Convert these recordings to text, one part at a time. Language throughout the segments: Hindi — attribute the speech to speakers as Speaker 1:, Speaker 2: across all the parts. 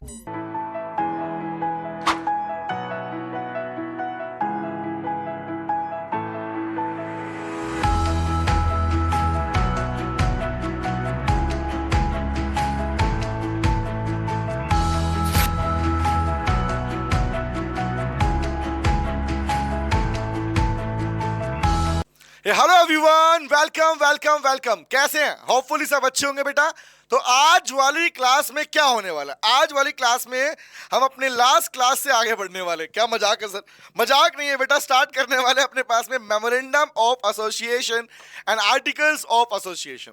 Speaker 1: Hello everyone, welcome welcome welcome. कैसे हैं? होपफुली सब अच्छे होंगे बेटा। तो आज वाली क्लास में क्या होने वाला है? आज वाली क्लास में हम अपने लास्ट क्लास से आगे बढ़ने वाले। क्या मजाक है सर? मजाक नहीं है बेटा। स्टार्ट करने वाले अपने पास में memorandum of association and articles of association.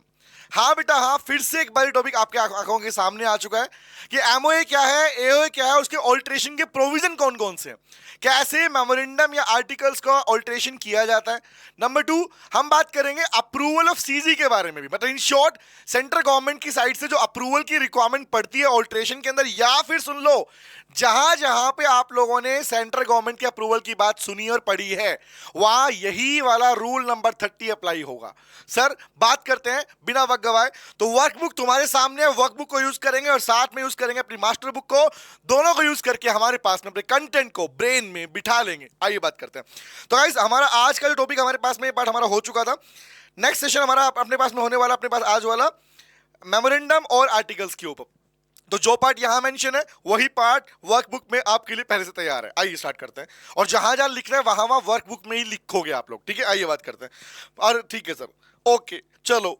Speaker 1: हाँ बेटा हाँ, फिर से एक बार टॉपिक आपके आंखों के सामने आ चुका है कि एमओए क्या है, एओए क्या है, उसके ऑल्ट्रेशन के प्रोविजन कौन कौन से हैं, कैसे मेमोरेंडम या आर्टिकल्स का ऑल्ट्रेशन किया जाता है। नंबर 2, हम बात करेंगे अप्रूवल ऑफ सीजी के बारे में भी। मतलब इन शॉर्ट, सेंट्रल गवर्नमेंट की साइड से जो अप्रूवल की रिक्वायरमेंट पड़ती है ऑल्ट्रेशन के अंदर, या फिर सुन लो, जहां जहां पे आप लोगों ने सेंट्रल गवर्नमेंट के अप्रूवल की बात सुनी और पढ़ी है, वहां यही वाला रूल नंबर 30 अप्लाई होगा। सर बात करते हैं बिना वक्त गवाए। तो वर्कबुक तुम्हारे सामने है, वर्कबुक को यूज करेंगे और साथ में यूज करेंगे अपनी मास्टर बुक को। दोनों को यूज करके हमारे पास में अपने कंटेंट को ब्रेन में बिठा लेंगे। आइए बात करते हैं। तो गाइस, हमारा आज का जो टॉपिक हमारे पास में पार्ट हमारा हो चुका था। नेक्स्ट सेशन हमारा अपने पास में होने वाला, अपने पास आज वाला मेमोरेंडम और आर्टिकल्स के ऊपर। तो जो पार्ट यहां मेंशन है वही पार्ट वर्कबुक में आपके लिए पहले से तैयार है। आइए स्टार्ट करते हैं। और जहां जहां लिख रहे हैं वहां वहां वर्कबुक में ही लिखोगे आप लोग, ठीक है? आइए बात करते हैं। और ठीक है सर, ओके चलो।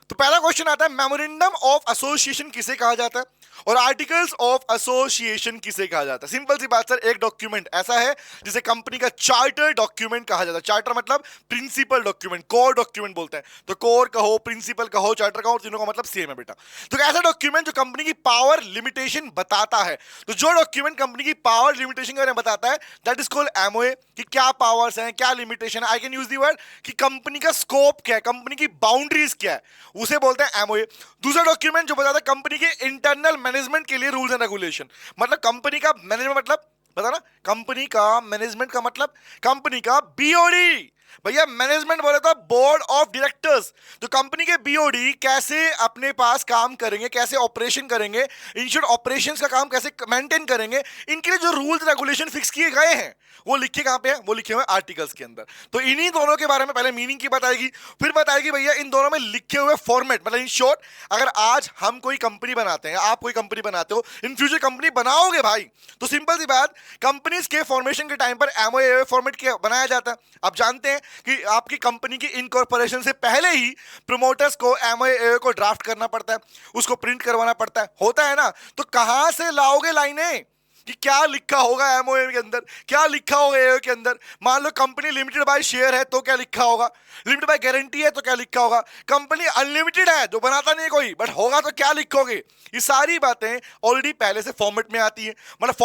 Speaker 1: तो पहला क्वेश्चन आता है, मेमोरेंडम ऑफ एसोसिएशन किसे कहा जाता है और आर्टिकल्स ऑफ एसोसिएशन किसे कहा जाता है? सिंपल सी बात सर, एक डॉक्यूमेंट ऐसा है जिसे कंपनी का चार्टर डॉक्यूमेंट कहा जाता है। चार्टर मतलब प्रिंसिपल डॉक्यूमेंट, कोर डॉक्यूमेंट बोलते हैं। तो कोर कहो, प्रिंसिपल कहो, चार्टर कहो, तीनों का मतलब सेम है बेटा। तो ऐसा डॉक्यूमेंट जो कंपनी की पावर लिमिटेशन बताता है। तो जो डॉक्यूमेंट कंपनी की पावर लिमिटेशन के बारे में बताता है, दैट इज कॉल्ड एमओए। कि क्या पावर्स हैं, क्या लिमिटेशन है। I can use the word कि कंपनी का स्कोप क्या है, कंपनी की बाउंड्रीज क्या है, उसे बोलते हैं एमओए। दूसरा डॉक्यूमेंट जो बताता है कंपनी के इंटरनल मैनेजमेंट के लिए रूल्स एंड रेगुलेशन। मतलब कंपनी का मैनेजमेंट, मतलब बता ना, कंपनी का मैनेजमेंट का मतलब कंपनी का बीओडी। भैया मैनेजमेंट बोले तो बोर्ड ऑफ डायरेक्टर्स। तो कंपनी के बीओडी कैसे अपने पास काम करेंगे, कैसे ऑपरेशन करेंगे, इंश्योर ऑपरेशंस का काम कैसे मेंटेन करेंगे, इनके लिए जो रूल्स रेगुलेशन फिक्स किए गए हैं वो लिखे कहां पे हैं? वो लिखे हुए आर्टिकल्स के अंदर। तो इन्हीं दोनों के बारे में पहले मीनिंग की बताएगी, फिर बताएगी भैया इन दोनों में लिखे हुए फॉर्मेट। मतलब इन शॉर्ट, अगर आज हम कोई कंपनी बनाते हैं, आप कोई कंपनी बनाते हो, इन फ्यूचर कंपनी बनाओगे भाई, तो सिंपल सी बात, कंपनीज के फॉर्मेशन के टाइम पर एमओए फॉर्मेट के बनाया जाता है। आप जानते हैं कि आपकी कंपनी की इनकॉर्पोरेशन से पहले ही प्रमोटर्स को एमओए को ड्राफ्ट करना पड़ता है, उसको प्रिंट करवाना पड़ता है, होता है ना? तो कहां से लाओगे लाइनें कि क्या लिखा होगा एमओए के अंदर, क्या लिखा होगा एओए के अंदर? मान लो कंपनी लिमिटेड बाय शेयर है तो क्या लिखा होगा, लिमिटेड बाय गारंटी है तो क्या लिखा होगा, कंपनी अनलिमिटेड है जो बनाता नहीं है कोई, बट होगा तो क्या लिखोगे? ये सारी बातें ऑलरेडी पहले से फॉर्मेट में आती है। मतलब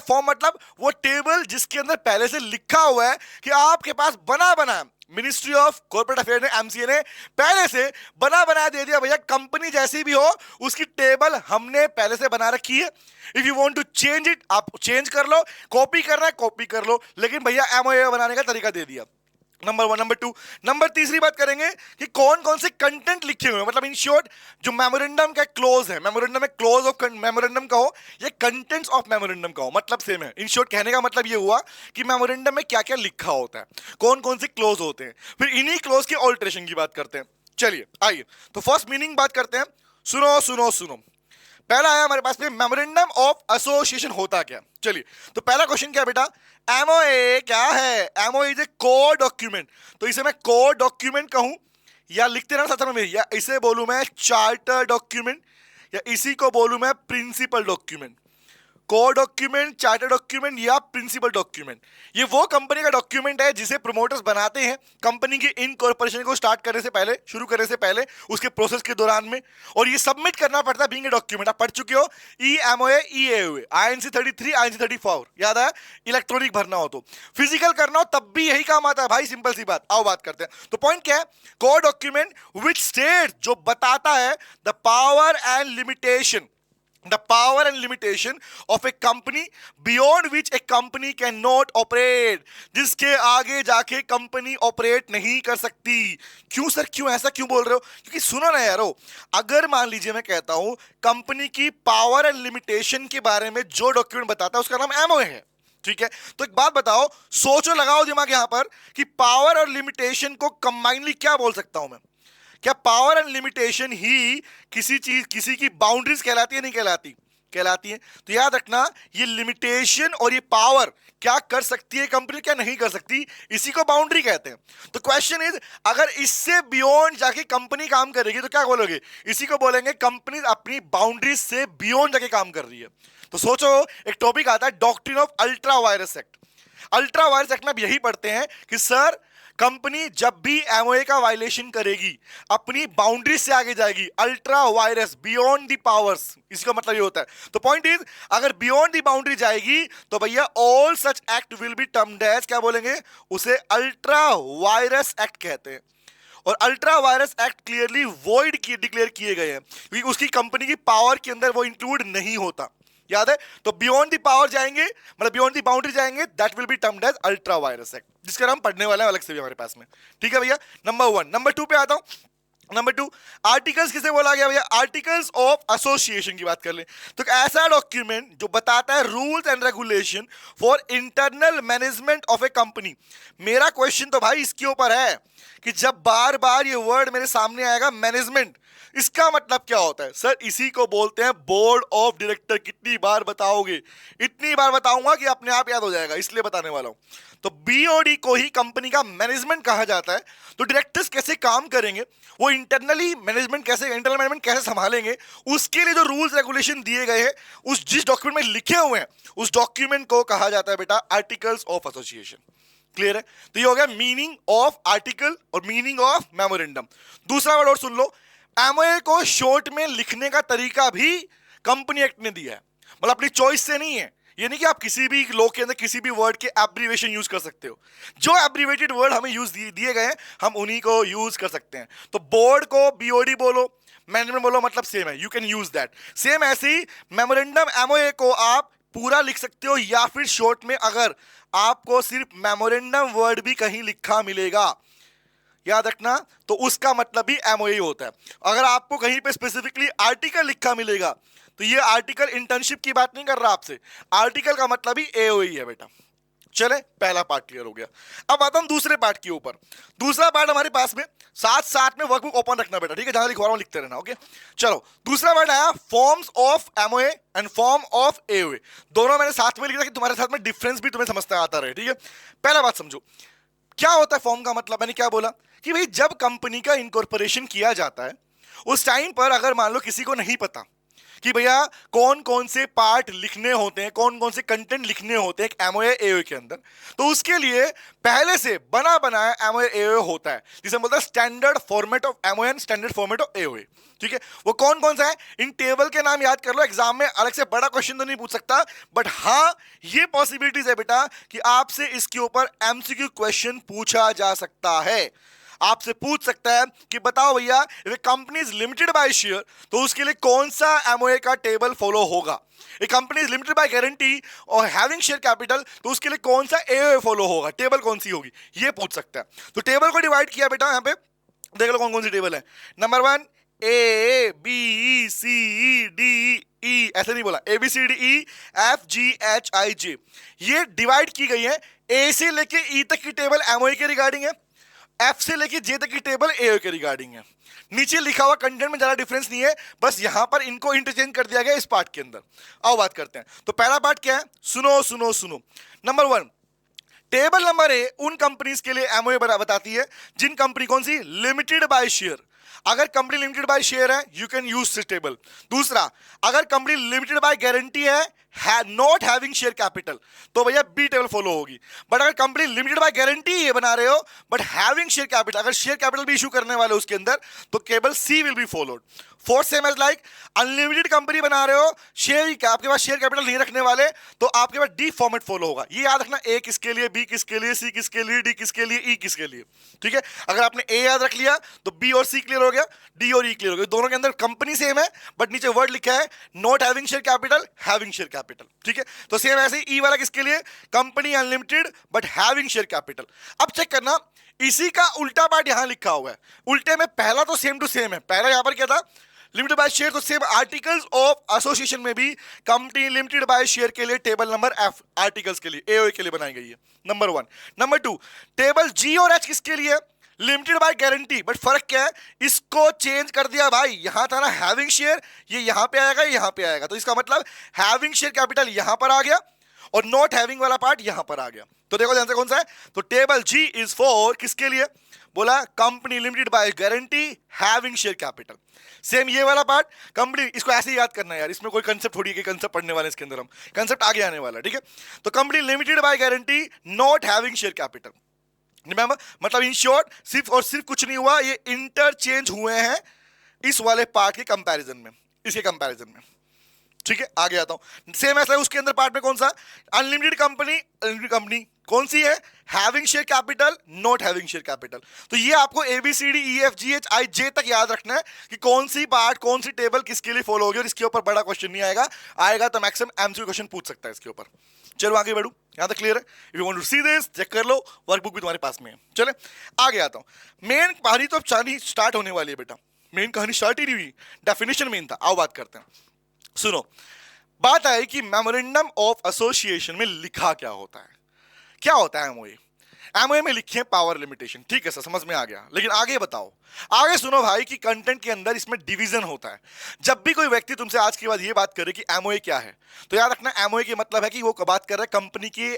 Speaker 1: फॉर्म मतलब वो टेबल जिसके अंदर पहले से लिखा हुआ है कि आपके पास बना बना मिनिस्ट्री ऑफ कॉर्पोरेट अफेयर ने, एमसीए ने पहले से बना बनाया दे दिया। भैया कंपनी जैसी भी हो उसकी टेबल हमने पहले से बना रखी है। If you want to change it, आप चेंज कर लो, कॉपी करना है कॉपी कर लो, लेकिन भैया एमओए बनाने का तरीका दे दिया। नंबर 1। नंबर 2, नंबर तीसरी बात करेंगे कि कौन कौन से कंटेंट लिखे हुए हैं। मतलब इन शॉर्ट, जो मेमोरेंडम का क्लोज है, मेमोरेंडम में क्लोज ऑफ मेमोरेंडम कहो या कंटेंट्स ऑफ मेमोरेंडम कहो, मतलब सेम है। इन शॉर्ट कहने का मतलब ये हुआ कि मेमोरेंडम में क्या क्या लिखा होता है, कौन कौन से क्लोज होते हैं, फिर इन्हीं क्लोज के ऑल्ट्रेशन की बात करते हैं। चलिए आइए, तो फर्स्ट मीनिंग बात करते हैं। सुनो सुनो सुनो, पहला आया हमारे पास में मेमोरेंडम ऑफ एसोसिएशन होता क्या। चलिए, तो पहला क्वेश्चन क्या है बेटा? एमओए क्या है? MOA is a core document. तो इसे मैं कोर डॉक्यूमेंट कहूं, या लिखते रहना साथ में मेरी, या इसे बोलूं मैं चार्टर डॉक्यूमेंट, या इसी को बोलूं मैं principle document. Core document, charter document या प्रिंसिपल डॉक्यूमेंट, ये वो कंपनी का डॉक्यूमेंट है जिसे प्रमोटर्स बनाते हैं कंपनी की इनकॉर्पोरेशन को स्टार्ट करने से पहले, शुरू करने से पहले, उसके प्रोसेस के दौरान में, और ये सबमिट करना पड़ता है बीइंग ए डॉक्यूमेंट। आप पढ़ चुके हो ई एमओए, ई एओए, आईएनसी 33, आईएनसी 34, याद है? इलेक्ट्रॉनिक भरना हो तो, फिजिकल करना हो तब भी यही काम आता है भाई। सिंपल सी बात। आओ बात करते हैं। तो पॉइंट क्या है? कोर डॉक्यूमेंट विच स्टेट, जो बताता है the power and limitation the power and limitation of a company beyond which a company cannot operate, जिसके आगे जाके कंपनी ऑपरेट नहीं कर सकती। क्यों सर, क्यों ऐसा क्यों बोल रहे हो? क्योंकि सुनो ना यारो, अगर मान लीजिए मैं कहता हूं कंपनी की पावर एंड लिमिटेशन के बारे में जो डॉक्यूमेंट बताता है उसका नाम एमओए है, ठीक है? तो एक बात बताओ, सोचो, लगाओ दिमाग यहां पर कि पावर और लिमिटेशन को कंबाइनली क्या बोल सकता हूं मैं? क्या पावर एंड लिमिटेशन ही किसी चीज, किसी की बाउंड्रीज कहलाती है? नहीं कहलाती? कहलाती है। तो याद रखना, ये लिमिटेशन और ये पावर क्या कर सकती है कंपनी, क्या नहीं कर सकती, इसी को बाउंड्री कहते हैं। तो क्वेश्चन इज, अगर इससे बियॉन्ड जाके कंपनी काम करेगी तो क्या बोलोगे? इसी को बोलेंगे कंपनी अपनी बाउंड्रीज से बियॉन्ड जाके काम कर रही है। तो सोचो, एक टॉपिक आता है doctrine of ultra vires act. Ultra vires act में यही पढ़ते हैं कि सर कंपनी जब भी एमओए का वायलेशन करेगी अपनी बाउंड्री से आगे जाएगी, ultra vires, beyond the powers, इसका मतलब ये होता है। तो पॉइंट इज, अगर बियॉन्ड द बाउंड्री जाएगी तो भैया all such act will be termed as, क्या बोलेंगे उसे? अल्ट्रा वायरस एक्ट कहते हैं। और ultra vires act clearly void declare किए गए हैं क्योंकि उसकी कंपनी की पावर के अंदर वो इंक्लूड नहीं होता, याद है? तो बियॉन्ड द पावर जाएंगे, मतलब बियॉन्ड द बाउंड्री जाएंगे, that will be termed as ultra vires act, जिसका हम पढ़ने वाले हैं अलग से भी हमारे पास में, ठीक है भैया? नंबर 1। नंबर 2 पे आता हूं। नंबर 2, आर्टिकल्स किसे बोला गया भैया? आर्टिकल्स ऑफ एसोसिएशन की बात कर ले तो ऐसा डॉक्यूमेंट जो बताता है rules and regulation for internal management of A company. मेरा क्वेश्चन तो भाई इसके ऊपर है कि जब बार बार ये वर्ड मेरे सामने आएगा मैनेजमेंट, इसका मतलब क्या होता है? सर इसी को बोलते हैं बोर्ड ऑफ डायरेक्टर। कितनी बार बताओगे? इतनी बार बताऊंगा कि अपने आप याद हो जाएगा, इसलिए बताने वाला हूं। तो बीओडी को ही कंपनी का मैनेजमेंट कहा जाता है। तो डायरेक्टर्स कैसे काम करेंगे, वो इंटरनली मैनेजमेंट कैसे, इंटरनल मैनेजमेंट कैसे संभालेंगे, उसके लिए जो रूल्स रेगुलेशन दिए गए हैं उस जिस डॉक्यूमेंट में लिखे हुए हैं उस डॉक्यूमेंट को कहा जाता है बेटा आर्टिकल्स ऑफ एसोसिएशन। क्लियर है? तो ये हो गया मीनिंग ऑफ आर्टिकल और मीनिंग ऑफ मेमोरेंडम। दूसरा वर्ड और सुन लो, एमओए को शॉर्ट में लिखने का तरीका भी कंपनी एक्ट ने दिया है, मतलब अपनी चॉइस से नहीं है। ये नहीं कि आप किसी भी लॉ के अंदर किसी भी वर्ड के एब्रीवेशन यूज कर सकते हो, जो एब्रीवेटेड वर्ड हमें यूज दिए गए हैं हम उन्हीं को यूज कर सकते हैं। तो बोर्ड को बीओडी बोलो, मैनेजमेंट बोलो, मतलब सेम है, you can use that. Same ऐसे ही मेमोरेंडम एमओए को आप पूरा लिख सकते हो या फिर शॉर्ट में, अगर आपको सिर्फ मेमोरेंडम वर्ड भी कहीं लिखा मिलेगा, याद रखना, तो उसका मतलब भी एमओए होता है। अगर आपको कहीं पे स्पेसिफिकली आर्टिकल लिखा मिलेगा तो ये आर्टिकल इंटर्नशिप की बात नहीं कर रहा आपसे, आर्टिकल का मतलब ही एओए है बेटा। चले, पहला पार्ट क्लियर हो गया। अब आता हूं दूसरे पार्ट के ऊपर। दूसरा पार्ट हमारे पास में साथ साथ में वर्कबुक ओपन रखना बेटा, ठीक है? जहां लिखवा रहा हूं लिखते रहना, ओके? चलो, दूसरा वर्ड आया forms of MOA and form of AOA. दोनों मैंने साथ में लिखा कि तुम्हारे साथ में डिफरेंस भी तुम्हें समझता आता रहे, ठीक है? पहला बात समझो, क्या होता है फॉर्म का मतलब? मैंने क्या बोला कि भाई जब कंपनी का इनकॉर्पोरेशन किया जाता है उस टाइम पर अगर मान लो किसी को नहीं पता कि भैया कौन कौन से पार्ट लिखने होते हैं, कौन कौन से कंटेंट लिखने होते हैं एक एमओए एओए के अंदर, तो उसके लिए पहले से बना बनाया एमओए एओए होता है जिसे बोलते हैं standard format of MOA and standard format of AOA, ठीक है? वो कौन कौन सा है, इन टेबल के नाम याद कर लो, एग्जाम में अलग से बड़ा क्वेश्चन तो नहीं पूछ सकता, बट हाँ ये पॉसिबिलिटीज है बेटा कि आपसे इसके ऊपर एमसीक्यू क्वेश्चन पूछा जा सकता है। आपसे पूछ सकता है कि बताओ भैया if company is limited by share तो उसके लिए कौन सा एमओए का टेबल फॉलो होगा, एक company is limited by guarantee और हैविंग शेयर कैपिटल तो उसके लिए कौन सा एओए फॉलो होगा, टेबल कौन सी होगी, ये पूछ सकता है। तो टेबल को डिवाइड किया बेटा, यहां पे देख लो कौन कौन सी टेबल है। Number 1 A B C D E, ऐसे नहीं बोला, A B C D E F G H I J, ये डिवाइड की गई है। ए से लेके ई तक की टेबल एमओए के रिगार्डिंग है, एफ से लेके जे तक की टेबल एओए के रिगार्डिंग है। नीचे लिखा हुआ कंटेंट में ज्यादा डिफरेंस नहीं है, बस यहां पर इनको इंटरचेंज कर दिया गया इस पार्ट के अंदर। आओ बात करते हैं। तो पहला पार्ट क्या है, सुनो सुनो सुनो। नंबर 1, टेबल नंबर ए उन कंपनीज के लिए एमओए बताती है जिन कंपनी कौन सी, लिमिटेड बाय शेयर। अगर कंपनी लिमिटेड बाय शेयर है you can use this table. दूसरा, अगर कंपनी लिमिटेड बाय गारंटी है नॉट हैविंग शेयर कैपिटल, तो भैया बी टेबल फॉलो होगी। बट अगर कंपनी लिमिटेड बाय गारंटी ये बना रहे हो बट हैविंग शेयर कैपिटल, अगर शेयर कैपिटल भी इशू करने वाले हो उसके अंदर, तो केवल C will be followed. Fourth same as like unlimited company बना रहे हो, शेयर आपके पास शेयर कैपिटल नहीं रखने वाले, तो आपके पास डी फॉर्मेट फॉलो होगा। ये याद रखना, ए किसके लिए, बी किसके लिए, सी किसके लिए, डी किसके लिए, ई किसके लिए, ठीक है। अगर आपने ए याद रख लिया तो बी और सी क्लियर हो गया, डी और ई क्लियर हो गया। दोनों के अंदर कंपनी सेम है बट नीचे वर्ड लिखा है not having share capital, having share capital, ठीक है। तो सेम ऐसे ही ई वाला किसके लिए, company unlimited but having share capital. अब चेक करना, इसी का उल्टा पार्ट यहां लिखा हुआ है। उल्टे में पहला तो सेम टू सेम है, पहला यहां पर क्या था, लिमिटेड बाय शेयर, तो सेम आर्टिकल्स ऑफ एसोसिएशन में भी कंपनी लिमिटेड बाय शेयर के लिए टेबल नंबर एफ आर्टिकल्स के लिए एओए के लिए बनाई गई है, नंबर 1। नंबर 2, टेबल जी और एच किसके लिए, लिमिटेड बाय गारंटी, बट फर्क क्या है, इसको चेंज कर दिया भाई। यहां था ना हैविंग शेयर, ये यहां पे आएगा, ये यहां पे आएगा, तो इसका मतलब हैविंग शेयर कैपिटल यहां पर आ गया और नॉट हैविंग वाला पार्ट यहां पर आ गया। तो देखो ध्यान से कौन सा है, तो टेबल जी इज फॉर किसके लिए, बोला company limited by guarantee having share capital. Same ये वाला पार्ट कंपनी, इसको ऐसे ही याद करना है यार, इसमें कोई कंसेप्ट थोड़ी है, कंसेप्ट पढ़ने वाले इसके अंदर, हम कंसेप्ट आगे आने वाला, ठीक है। तो company limited by guarantee not having share capital, remember, मतलब इन शॉर्ट सिर्फ और सिर्फ कुछ नहीं हुआ, ये इंटरचेंज हुए हैं इस वाले पार्ट के कंपैरिजन में, इसके कंपैरिजन में, ठीक है। आगे आता हूं, सेम ऐसा है उसके अंदर पार्ट में कौन सा, अनलिमिटेड कंपनी, अनलिमिटेड कंपनी कौन सी है, having share capital, not having share capital. तो ये आपको ABCD EF GH I J तक याद रखना है कि कौन सी पार्ट, कौन सी टेबल किसके लिए फॉलो होगी, और इसके ऊपर बड़ा क्वेश्चन नहीं आएगा, आएगा तो मैक्सिमम MCQ क्वेश्चन पूछ सकता है इसके ऊपर। चलो आगे बढ़ू, यहां तक क्लियर है। If you want to see this, check कर लो, वर्कबुक भी तुम्हारे पास में है। चले आगे आता हूं, मेन कहानी तो अब स्टार्ट होने वाली है बेटा, मेन कहानी स्टार्ट ही नहीं हुई, डेफिनेशन मेन था। आओ बात करते हैं, सुनो। बात आई कि मेमोरेंडम ऑफ एसोसिएशन में लिखा क्या होता है, क्या होता है एमओए। एमओए में लिखे पावर लिमिटेशन, ठीक है सर, समझ में आ गया, लेकिन आगे बताओ, आगे सुनो भाई कि कंटेंट के अंदर इसमें डिवीजन होता है। जब भी कोई व्यक्ति तुमसे आज के बाद ये बात करे कि एमओए क्या है, तो याद रखना एमओए के मतलब है कि वो बात कर रहा है कंपनी के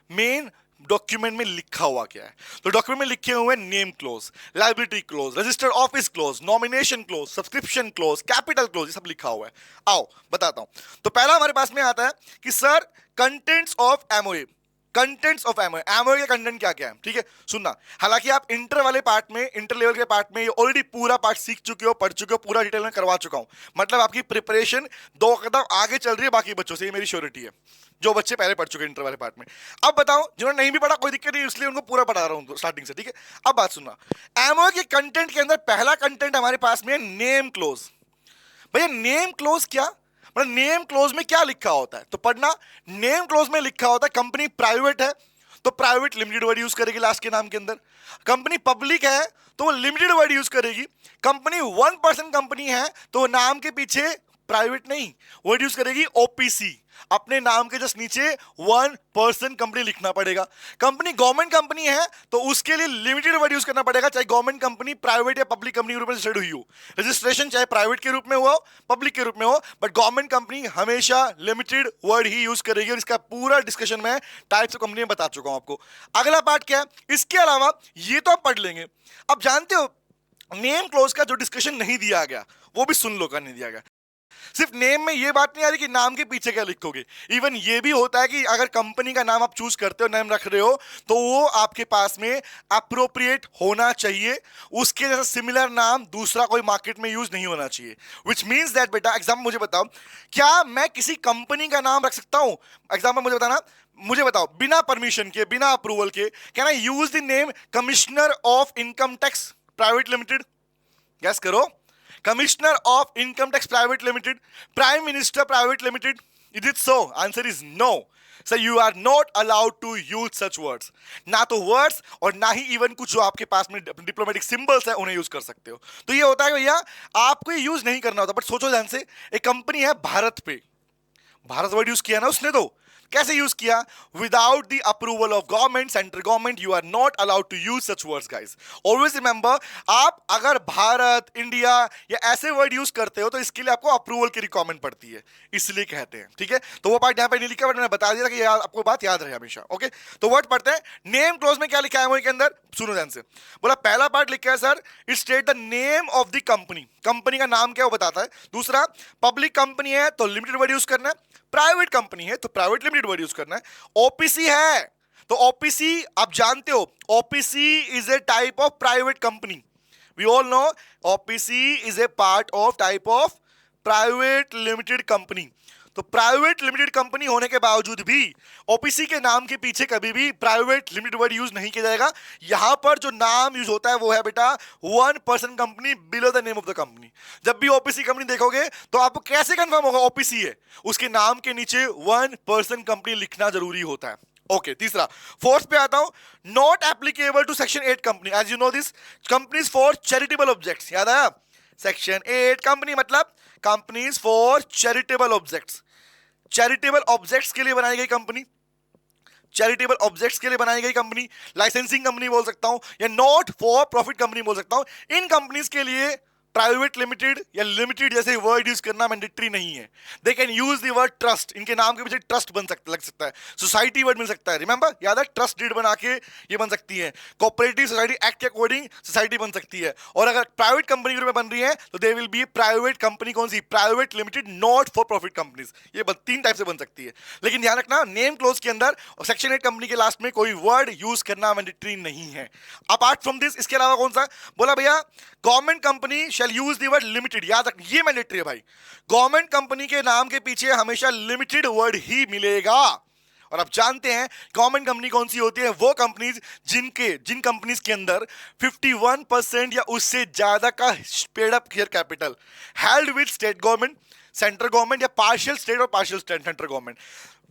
Speaker 1: मेन डॉक्यूमेंट में लिखा हुआ क्या है। तो डॉक्यूमेंट में लिखे हुए name close, liability close, registered office close, nomination close, subscription close, capital close, ये सब लिखा हुआ है। आओ बताता हूं। तो पहला हमारे पास में आता है कि sir contents of MOA, contents of MOA, MOA के कंटेंट क्या क्या है, ठीक है। सुनना, हालांकि आप इंटर वाले पार्ट में, इंटर लेवल के पार्ट में ऑलरेडी पूरा पार्ट सीख चुके हो, पढ़ चुके हो, पूरा डिटेल में करवा चुका हूं, मतलब आपकी प्रिपरेशन 2 कदम आगे चल रही है बाकी बच्चों से, ये मेरी श्योरिटी है, जो बच्चे पहले पढ़ चुके हैं इंटर वाले पार्ट में। अब बताओ जिन्होंने नहीं भी पढ़ा कोई दिक्कत नहीं, इसलिए उनको पूरा पढ़ा रहा हूं स्टार्टिंग से, ठीक है। अब बात सुनना, एमओए के कंटेंट के अंदर पहला कंटेंट हमारे पास में नेम क्लोज। भैया नेम क्लोज क्या, मतलब नेम क्लोज में क्या लिखा होता है, तो पढ़ना, नेम क्लोज में लिखा होता है कंपनी प्राइवेट है तो प्राइवेट लिमिटेड वर्ड यूज करेगी लास्ट के नाम के अंदर, कंपनी पब्लिक है तो वो लिमिटेड वर्ड यूज करेगी, कंपनी 1% कंपनी है तो नाम के पीछे प्राइवेट नहीं वर्ड यूज करेगी OPC, अपने नाम के जस्ट नीचे 1% कंपनी लिखना पड़ेगा। कंपनी गवर्नमेंट कंपनी है तो उसके लिए लिमिटेड वर्ड यूज करना पड़ेगा, चाहे गवर्नमेंट कंपनी प्राइवेट या पब्लिक कंपनी के रूप में रजिस्टर्ड हुई हो, रजिस्ट्रेशन चाहे प्राइवेट के रूप में हुआ पब्लिक के रूप में हो, बट गवर्नमेंट कंपनी हमेशा लिमिटेड वर्ड ही यूज करेगी, और इसका पूरा डिस्कशन मैं टाइप्स ऑफ कंपनी में बता चुका हूं आपको। अगला पार्ट क्या है, इसके अलावा ये तो आप पढ़ लेंगे। अब जानते हो नेम क्लोज का जो डिस्कशन नहीं दिया गया वो भी सुन लो, का नहीं दिया गया। सिर्फ नेम में ये बात नहीं आ रही कि नाम के पीछे क्या लिखोगे, इवन ये भी होता है कि अगर कंपनी का नाम आप चूज करते हो, नाम रख रहे हो, तो वो आपके पास में अप्रोप्रिएट होना चाहिए, उसके जैसा सिमिलर नाम दूसरा कोई मार्केट में यूज नहीं होना चाहिए। विच मीन्स दैट बेटा, एग्जाम्पल मुझे बताओ, क्या मैं किसी कंपनी का नाम रख सकता हूं, एग्जाम्पल मुझे बताना, मुझे बताओ बिना परमिशन के, बिना अप्रूवल के, can I use the name commissioner of income tax private limited, guess करो, commissioner of income tax private limited, prime minister private limited, is it so, answer is no. So you are not allowed to use such words, ना तो वर्ड्स और ना ही इवन कुछ जो आपके पास में डिप्लोमेटिक सिंबल्स है उन्हें यूज कर सकते हो। तो ये होता है भैया आपको ये यूज नहीं करना होता, बट सोचो ध्यान से, एक कंपनी है भारत पे, भारत वर्ड यूज किया ना उसने, तो कैसे यूज किया, without the approval of government, central government, you are not allowed to use such words guys. Always remember, आप अगर भारत, इंडिया या ऐसे वर्ड यूज करते हो तो इसके लिए आपको अप्रूवल की रिक्वायरमेंट पड़ती है, इसलिए कहते हैं, ठीक है। तो वो पार्ट यहां पे नहीं लिखा, बट मैंने बता दिया कि आपको बात याद रहे हमेशा, ओके। तो वर्ड पढ़ते हैं, नेम क्लोज में क्या लिखा है के अंदर, सुनो ध्यान से, बोला पहला पार्ट लिखा है sir, it state the name of the company, company का नाम क्या वो बताता है। दूसरा, पब्लिक कंपनी है तो लिमिटेड वर्ड यूज करना है, प्राइवेट कंपनी है तो प्राइवेट लिमिटेड वर्ड यूज करना है। ओपीसी है तो ओपीसी आप जानते हो, OPC is a type of private company. We all know OPC is a part of type of private limited company. तो प्राइवेट लिमिटेड कंपनी होने के बावजूद भी ओपीसी के नाम के पीछे कभी भी प्राइवेट लिमिटेड वर्ड यूज नहीं किया जाएगा। यहां पर जो नाम यूज होता है वो है बेटा one person company below the name of the company. जब भी ओपीसी कंपनी देखोगे तो आपको कैसे कंफर्म होगा ओपीसी है, उसके नाम के नीचे वन पर्सन कंपनी लिखना जरूरी होता है। ओके तीसरा, फोर्थ पे आता हूं, not applicable to section 8 company. As you know this companies for charitable objects, याद आया? सेक्शन 8 कंपनी मतलब companies for charitable objects, charitable objects के लिए बनाई गई कंपनी, चैरिटेबल ऑब्जेक्ट्स के लिए बनाई गई कंपनी, लाइसेंसिंग कंपनी बोल सकता हूं या नॉट फॉर प्रॉफिट कंपनी बोल सकता हूं। इन कंपनीज के लिए प्राइवेट लिमिटेड या लिमिटेड जैसे वर्ड यूज करना मैंडेटरी नहीं है। They can use the word trust, इनके नाम के पीछे ट्रस्ट बन सकता लग सकता है, सोसाइटी वर्ड मिल सकता है, रिमेंबर याद है? ट्रस्ट डीड बना के ये बन सकती है, कोऑपरेटिव सोसाइटी एक्ट के अकॉर्डिंग सोसाइटी बन सकती है। और अगर प्राइवेट कंपनी के रूप में बन रही है तो they will be private company, कौन सी? Private limited, not for profit companies. ये तीन टाइप से बन सकती है, लेकिन ध्यान रखना नेम क्लोज के अंदर और सेक्शन 8 कंपनी के लास्ट में कोई वर्ड यूज करना मैंडेटरी नहीं है। अपार्ट फ्रॉम दिस इसके अलावा कौन सा बोला भैया? Government company shall use the word limited, याद रख ये मैंडेटरी है भाई। गवर्नमेंट कंपनी के नाम के पीछे हमेशा लिमिटेड वर्ड ही मिलेगा। और आप जानते हैं गवर्नमेंट कंपनी कौन सी होती है? वो कंपनीज जिन कंपनीज के अंदर 51% या उससे ज्यादा का paid up share capital held with state government, central government या पार्शियल स्टेट और पार्शियल सेंट्रल गवर्नमेंट।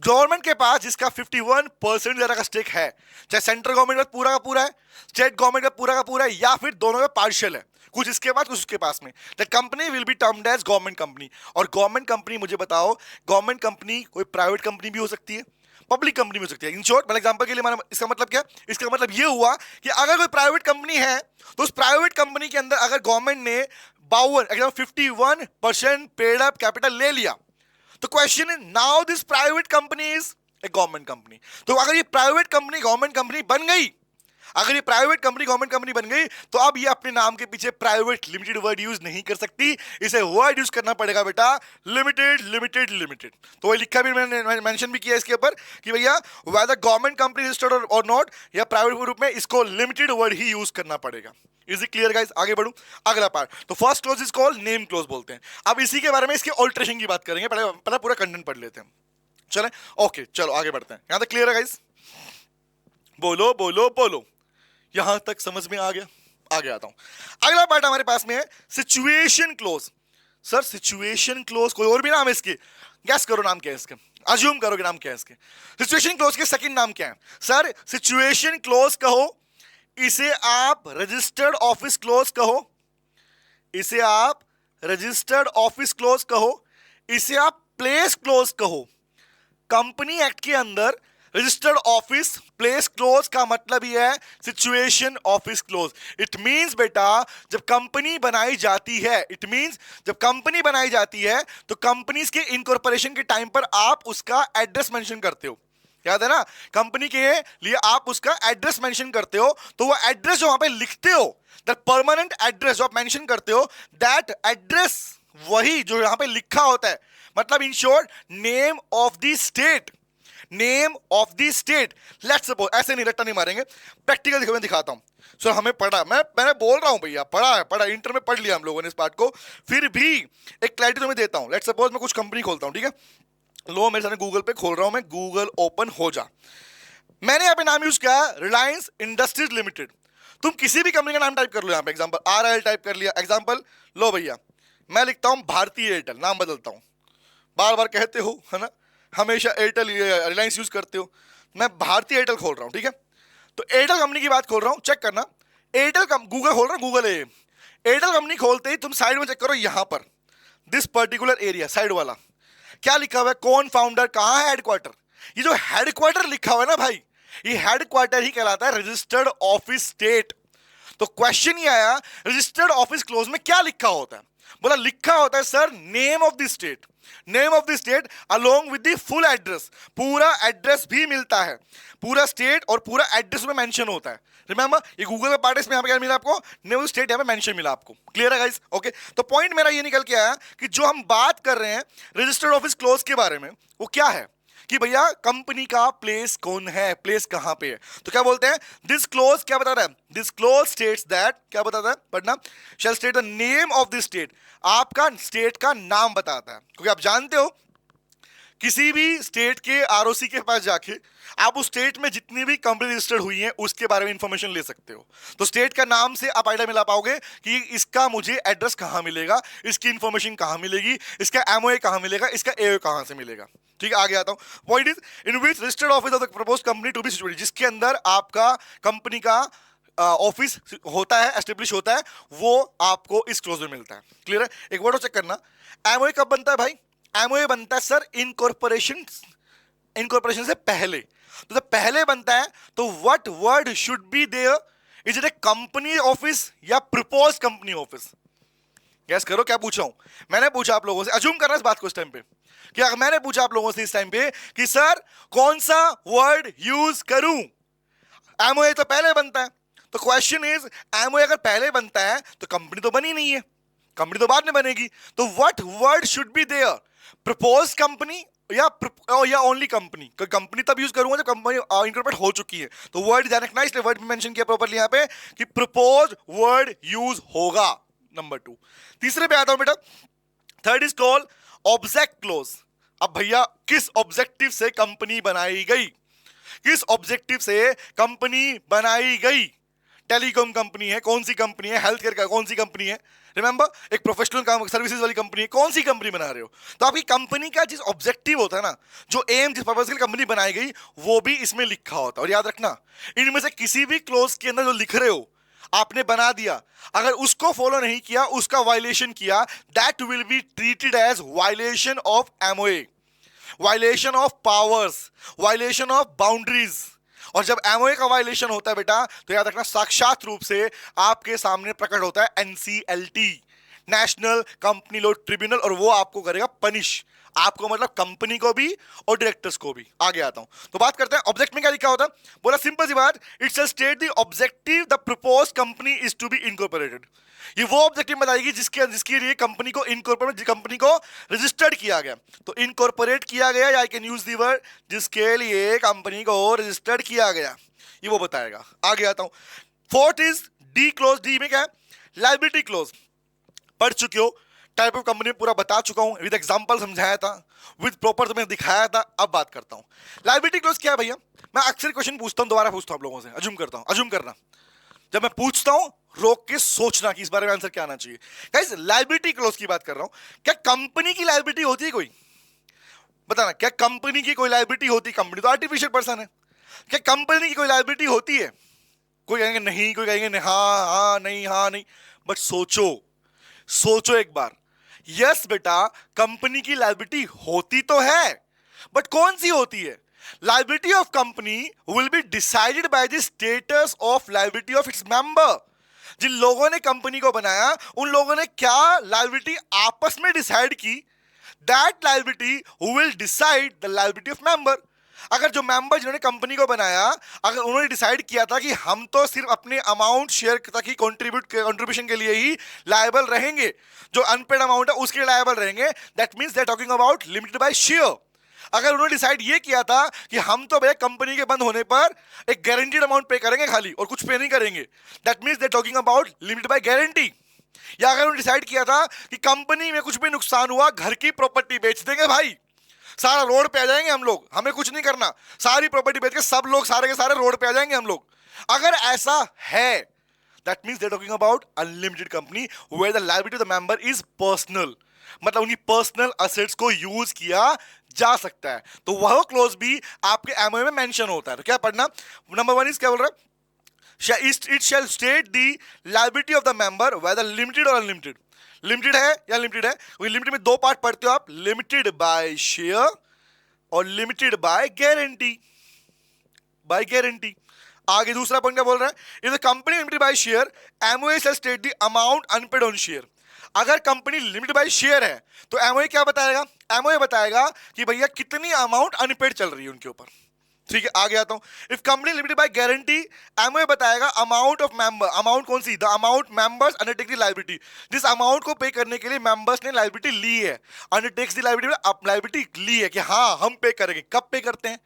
Speaker 1: गवर्नमेंट के पास जिसका 51% ज्यादा का स्टेक है, चाहे सेंट्रल गवर्नमेंट का पूरा है, स्टेट गवर्नमेंट का पूरा है, या फिर दोनों में पार्शियल है, कुछ इसके पास कुछ उसके पास में, the company will be termed as government company. और गवर्नमेंट कंपनी मुझे बताओ, गवर्नमेंट कंपनी कोई प्राइवेट कंपनी भी हो सकती है, पब्लिक कंपनी भी हो सकती है। इन शॉर्ट मतलब एग्जांपल के लिए इसका मतलब क्या? इसका मतलब ये हुआ कि अगर कोई प्राइवेट कंपनी है तो उस प्राइवेट कंपनी के अंदर अगर गवर्नमेंट ने 51% पेड अप कैपिटल ले लिया तो क्वेश्चन है now this private company is a government company. तो अगर ये प्राइवेट कंपनी गवर्नमेंट कंपनी बन गई, अगर ये प्राइवेट कंपनी गवर्नमेंट कंपनी बन गई तो अब ये अपने नाम के पीछे प्राइवेट लिमिटेड वर्ड यूज नहीं कर सकती, इसे वर्ड यूज करना पड़ेगा बेटा लिमिटेड लिमिटेड लिमिटेड। तो वही लिखा भी मैंने मेंशन भी किया इसके ऊपर कि भैया वेदर गवर्नमेंट कंपनी रजिस्टर्ड और नॉट या प्राइवेट रूप में इसको लिमिटेड वर्ड ही यूज करना पड़ेगा। Is it clear guys? आगे बढ़ूं, अगला पार्ट। तो first close is called name close बोलते हैं। अब इसी के बारे में इसके ऑल्टरेशन की बात करेंगे, पहले पूरा कंटेंट पढ़ लेते हैं। चलें ओके चलो आगे बढ़ते हैं। यहां तक क्लियर है गाइस? बोलो बोलो बोलो, यहां तक समझ में आ गया? आगे आता हूं। अगला पार्ट हमारे पास में है situation close. Sir situation close कोई और भी नाम है इसके? गैस करो नाम क्या है इसका, अज्यूम करो कि नाम क्या है इसके। सिचुएशन क्लोज के सेकंड नाम क्या है? सर सिचुएशन क्लोज कहो, इसे आप रजिस्टर्ड ऑफिस क्लोज कहो, इसे आप रजिस्टर्ड ऑफिस क्लोज कहो, इसे आप प्लेस क्लोज कहो। कंपनी एक्ट के अंदर रजिस्टर्ड ऑफिस प्लेस क्लोज का मतलब ही है situation office close. It means बेटा जब कंपनी बनाई जाती है, इट मींस जब कंपनी बनाई जाती है तो कंपनीज के इनकॉर्पोरेशन के टाइम पर आप उसका एड्रेस मेंशन करते हो, याद है ना? कंपनी के लिए आप उसका एड्रेस मेंशन करते हो, तो वो एड्रेस जो वहां पे लिखते हो, दैट परमानेंट एड्रेस जो आप मेंशन करते हो, दैट एड्रेस वही जो यहां पे लिखा होता है, मतलब in short name of the state, name of the state. Let's suppose, ऐसे नहीं रट्टा नहीं मारेंगे, प्रैक्टिकल देखो मैं दिखाता हूं। सो हमें पढ़ा, मैंने बोल रहा हूं भैया पढ़ा इंटर में पढ़ लिया हम लोगों ने इस पार्ट को, फिर भी एक क्लैरिटी तुम्हें देता हूं। लेट्स सपोज मैं कुछ कंपनी खोलता हूं, ठीक है? लो मेरे सामने गूगल पे खोल रहा हूं मैं, गूगल ओपन हो जा। मैंने यहाँ पे नाम यूज किया रिलायंस इंडस्ट्रीज लिमिटेड। तुम किसी भी कंपनी का नाम टाइप कर लो, यहाँ पे एग्जांपल RIL टाइप कर लिया, एग्जांपल लो भैया मैं लिखता हूं भारतीय एयरटेल, नाम बदलता हूं, बार बार कहते हो है ना, हमेशा एयरटेल रिलायंस यूज करते हो, मैं भारतीय एयरटेल खोल रहा हूं, ठीक है? तो एयरटेल कंपनी की बात खोल रहा हूं, चेक करना, एयरटेल गूगल खोल रहा हूं, गूगल एयरटेल कंपनी खोलते ही तुम साइड में चेक करो, यहां पर दिस पर्टिकुलर एरिया साइड वाला क्या लिखा हुआ है? कौन फाउंडर, कहां है हेडक्वार्टर? ये जो हेडक्वार्टर लिखा हुआ है ना भाई, ये हेडक्वार्टर ही कहलाता है रजिस्टर्ड ऑफिस स्टेट। तो क्वेश्चन ये आया रजिस्टर्ड ऑफिस क्लोज में क्या लिखा होता है? बोला लिखा होता है sir name of the state, name of the state along with the full address, पूरा एड्रेस भी मिलता है, पूरा स्टेट और पूरा एड्रेस में मेंशन होता है। रिमेंबर, ये गूगल का पार्ट है, इसमें यहाँ पे क्या मिला आपको, नेवल स्टेट यहाँ पे मेंशन मिला आपको। क्लियर है गाइस? ओके, तो पॉइंट मेरा ये निकल के आया कि जो हम बात कर रहे हैं रजिस्टर्ड ऑफिस क्लोज के बारे में, वो क्या है कि भैया कंपनी का प्लेस कौन है, प्लेस कहां पे है। तो क्या बोलते हैं, दिस क्लोज क्या बता रहा है, दिस क्लोज स्टेट्स दैट, क्या बताता है पढ़ना, shall state the name of this state, आपका स्टेट का नाम बताता है। क्योंकि आप जानते हो किसी भी स्टेट के आरओसी के पास जाके आप उस स्टेट में जितनी भी कंपनी रजिस्टर्ड हुई हैं उसके बारे में इंफॉर्मेशन ले सकते हो। तो स्टेट का नाम से आप आइडिया मिला पाओगे कि इसका मुझे एड्रेस कहां मिलेगा, इसकी इंफॉर्मेशन कहां मिलेगी, इसका एमओए कहां मिलेगा, इसका एओए कहां से मिलेगा। ठीक है, आगे आता हूं। Point is in which registered office of the propose company to be situated, जिसके अंदर आपका कंपनी का ऑफिस होता है, एस्टेब्लिश होता है, वो आपको इस क्लोज में मिलता है। क्लियर है? एक वर्ड चेक करना, एमओए कब बनता है भाई, एमओए बनता है सर इनकॉर्पोरेशन, इनकॉर्पोरेशन से पहले। तो जब पहले बनता है तो what word should be there, is it a company office या प्रपोज कंपनी ऑफिस? गैस करो क्या पूछा हूं मैंने, पूछा आप लोगों से, अज्यूम करना इस बात को इस टाइम पे, क्या मैंने पूछा आप लोगों से इस टाइम पे कि सर कौन सा वर्ड यूज करूं, एमओए तो पहले बनता है। तो क्वेश्चन इज, एमओए अगर पहले बनता है तो कंपनी तो बनी नहीं है, कंपनी तो बाद में बनेगी, तो what word should be there, propose company या ओनली कंपनी? कंपनी तब यूज करूंगा जब कंपनी इनकॉर्पोरेट हो चुकी है। तो वर्ड ध्यान रखना, इसलिए वर्ड मेंशन किया प्रॉपर्ली यहां पे कि प्रपोज वर्ड यूज होगा। नंबर 2, तीसरे पे आता हूं बेटा, third is called object close. अब भैया किस ऑब्जेक्टिव से कंपनी बनाई गई, किस ऑब्जेक्टिव से कंपनी बनाई गई? टेलीकॉम कंपनी है, कौन सी कंपनी है, हेल्थ केयर का कौन सी कंपनी है, रिमेंबर एक प्रोफेशनल काम सर्विसेज वाली कंपनी है, कौन सी कंपनी बना रहे हो? तो आपकी कंपनी का जिस ऑब्जेक्टिव होता है ना, जो एम, जिस पर्पस के लिए कंपनी बनाई गई, वो भी इसमें लिखा होता है। और याद रखना, इनमें से किसी भी क्लोज के अंदर जो लिख रहे हो, आपने बना दिया, अगर उसको फॉलो नहीं किया, उसका वायलेशन किया, that will be treated as violation of MOA, violation of powers, violation of boundaries. और जब एमओए का वायलेशन होता है बेटा, तो याद रखना साक्षात रूप से आपके सामने प्रकट होता है NCLT, national company law tribunal, और वो आपको करेगा पनिश, आपको मतलब कंपनी को भी और डायरेक्टर्स को भी। आगे आता हूं, तो बात करते हैं ऑब्जेक्ट में क्या लिखा होता है। बोला सिंपल सी बात, it's a state the objective the propose company is to be incorporated. ये वो ऑब्जेक्टिव बताएगी जिसके लिए कंपनी को इनकॉर्पोरेट, कंपनी को रजिस्टर्ड किया गया। तो इनकॉर्पोरेट किया गया, या I can use the word जिसके लिए कंपनी को रजिस्टर्ड किया गया, ये वो बताएगा। आगे आता हूं, fourth is D close. D में क्या है, लायबिलिटी क्लोज। पढ़ चुके हो, टाइप ऑफ कंपनी में पूरा बता चुका हूं, विद एग्जांपल समझाया था, विद प्रॉपर तुम्हें दिखाया था। अब बात करता हूं लायबिलिटी क्लोज क्या है भैया। मैं अक्सर क्वेश्चन पूछता हूं, दोबारा पूछता हूं आप लोगों से, अज्यूम करता हूं, अज्यूम करना, जब मैं पूछता हूं रोक के सोचना कि इस बारे में आंसर क्या आना चाहिए। गाइस लायबिलिटी क्लोज की बात कर रहा हूं, क्या कंपनी की लायबिलिटी होती है कोई? बताना, क्या कंपनी की कोई लायबिलिटी होती है? कंपनी तो आर्टिफिशियल पर्सन है, क्या कंपनी की कोई लायबिलिटी होती है? कोई कहेंगे नहीं, कोई कहेंगे हाँ हाँ नहीं, हाँ नहीं, बट सोचो, सोचो एक बार। यस बेटा, कंपनी की लायबिलिटी होती तो है, बट कौन सी होती है? Liability of company will be decided by the status of liability of its member. जिन लोगों ने कंपनी को बनाया, उन लोगों ने क्या लायबिलिटी आपस में डिसाइड की, that liability will decide the liability of member. अगर जो मेंबर जिन्होंने कंपनी को बनाया, अगर उन्होंने डिसाइड किया था कि हम तो सिर्फ अपने अमाउंट शेयर तक ही कंट्रीब्यूशन के लिए ही लायबल रहेंगे, जो अनपेड अमाउंट है उसके लिए लायबल रहेंगे, that means they are talking about limited by share. अगर उन्होंने डिसाइड ये किया था कि हम तो भैया कंपनी के बंद होने पर एक गारंटीड अमाउंट पे करेंगे खाली, और कुछ पे नहीं करेंगे, that means they are talking about limited by guarantee. या अगर उन्होंने डिसाइड किया था कि कंपनी में कुछ भी नुकसान हुआ, घर की प्रॉपर्टी बेच देंगे भाई, सारा रोड पे आ जाएंगे हम लोग, हमें कुछ नहीं करना, सारी प्रॉपर्टी बेच के सब लोग सारे के सारे रोड पे आ जाएंगे हम लोग, अगर ऐसा है, that means they are talking about unlimited company where the liability of the member is personal, मतलब उनकी पर्सनल असेट्स को यूज किया जा सकता है। तो वह क्लोज भी आपके एमओए में मेंशन होता है। तो क्या पढ़ना, नंबर 1 इज क्या बोल रहा है, it shall state the liability of the member whether limited और अनलिमिटेड। लिमिटेड है या लिमिटेड है, लिमिटेड में दो पार्ट पढ़ते हो आप, लिमिटेड बाय शेयर और limited by guarantee, by guarantee. आगे दूसरा पॉइंट क्या बोल रहा है, if the company limited by share, MOA shall state the amount unpaid on share. अगर कंपनी लिमिटेड बाय शेयर है तो एमओए क्या बताएगा, एमओए बताएगा कि भैया कितनी अमाउंट अनपेड चल रही है उनके ऊपर, ठीक है, आगे आता हूं। If company limited by guarantee, MOA बताएगा अमाउंट ऑफ मेंबर, अमाउंट कौन सी, the amount members undertake the liability, जिस अमाउंट को पे करने के लिए मेंबर्स ने लायबिलिटी ली है, अंडरटेक्स द लायबिलिटी, लायबिलिटी ली है कि हाँ हम पे करेंगे। कब पे करते हैं,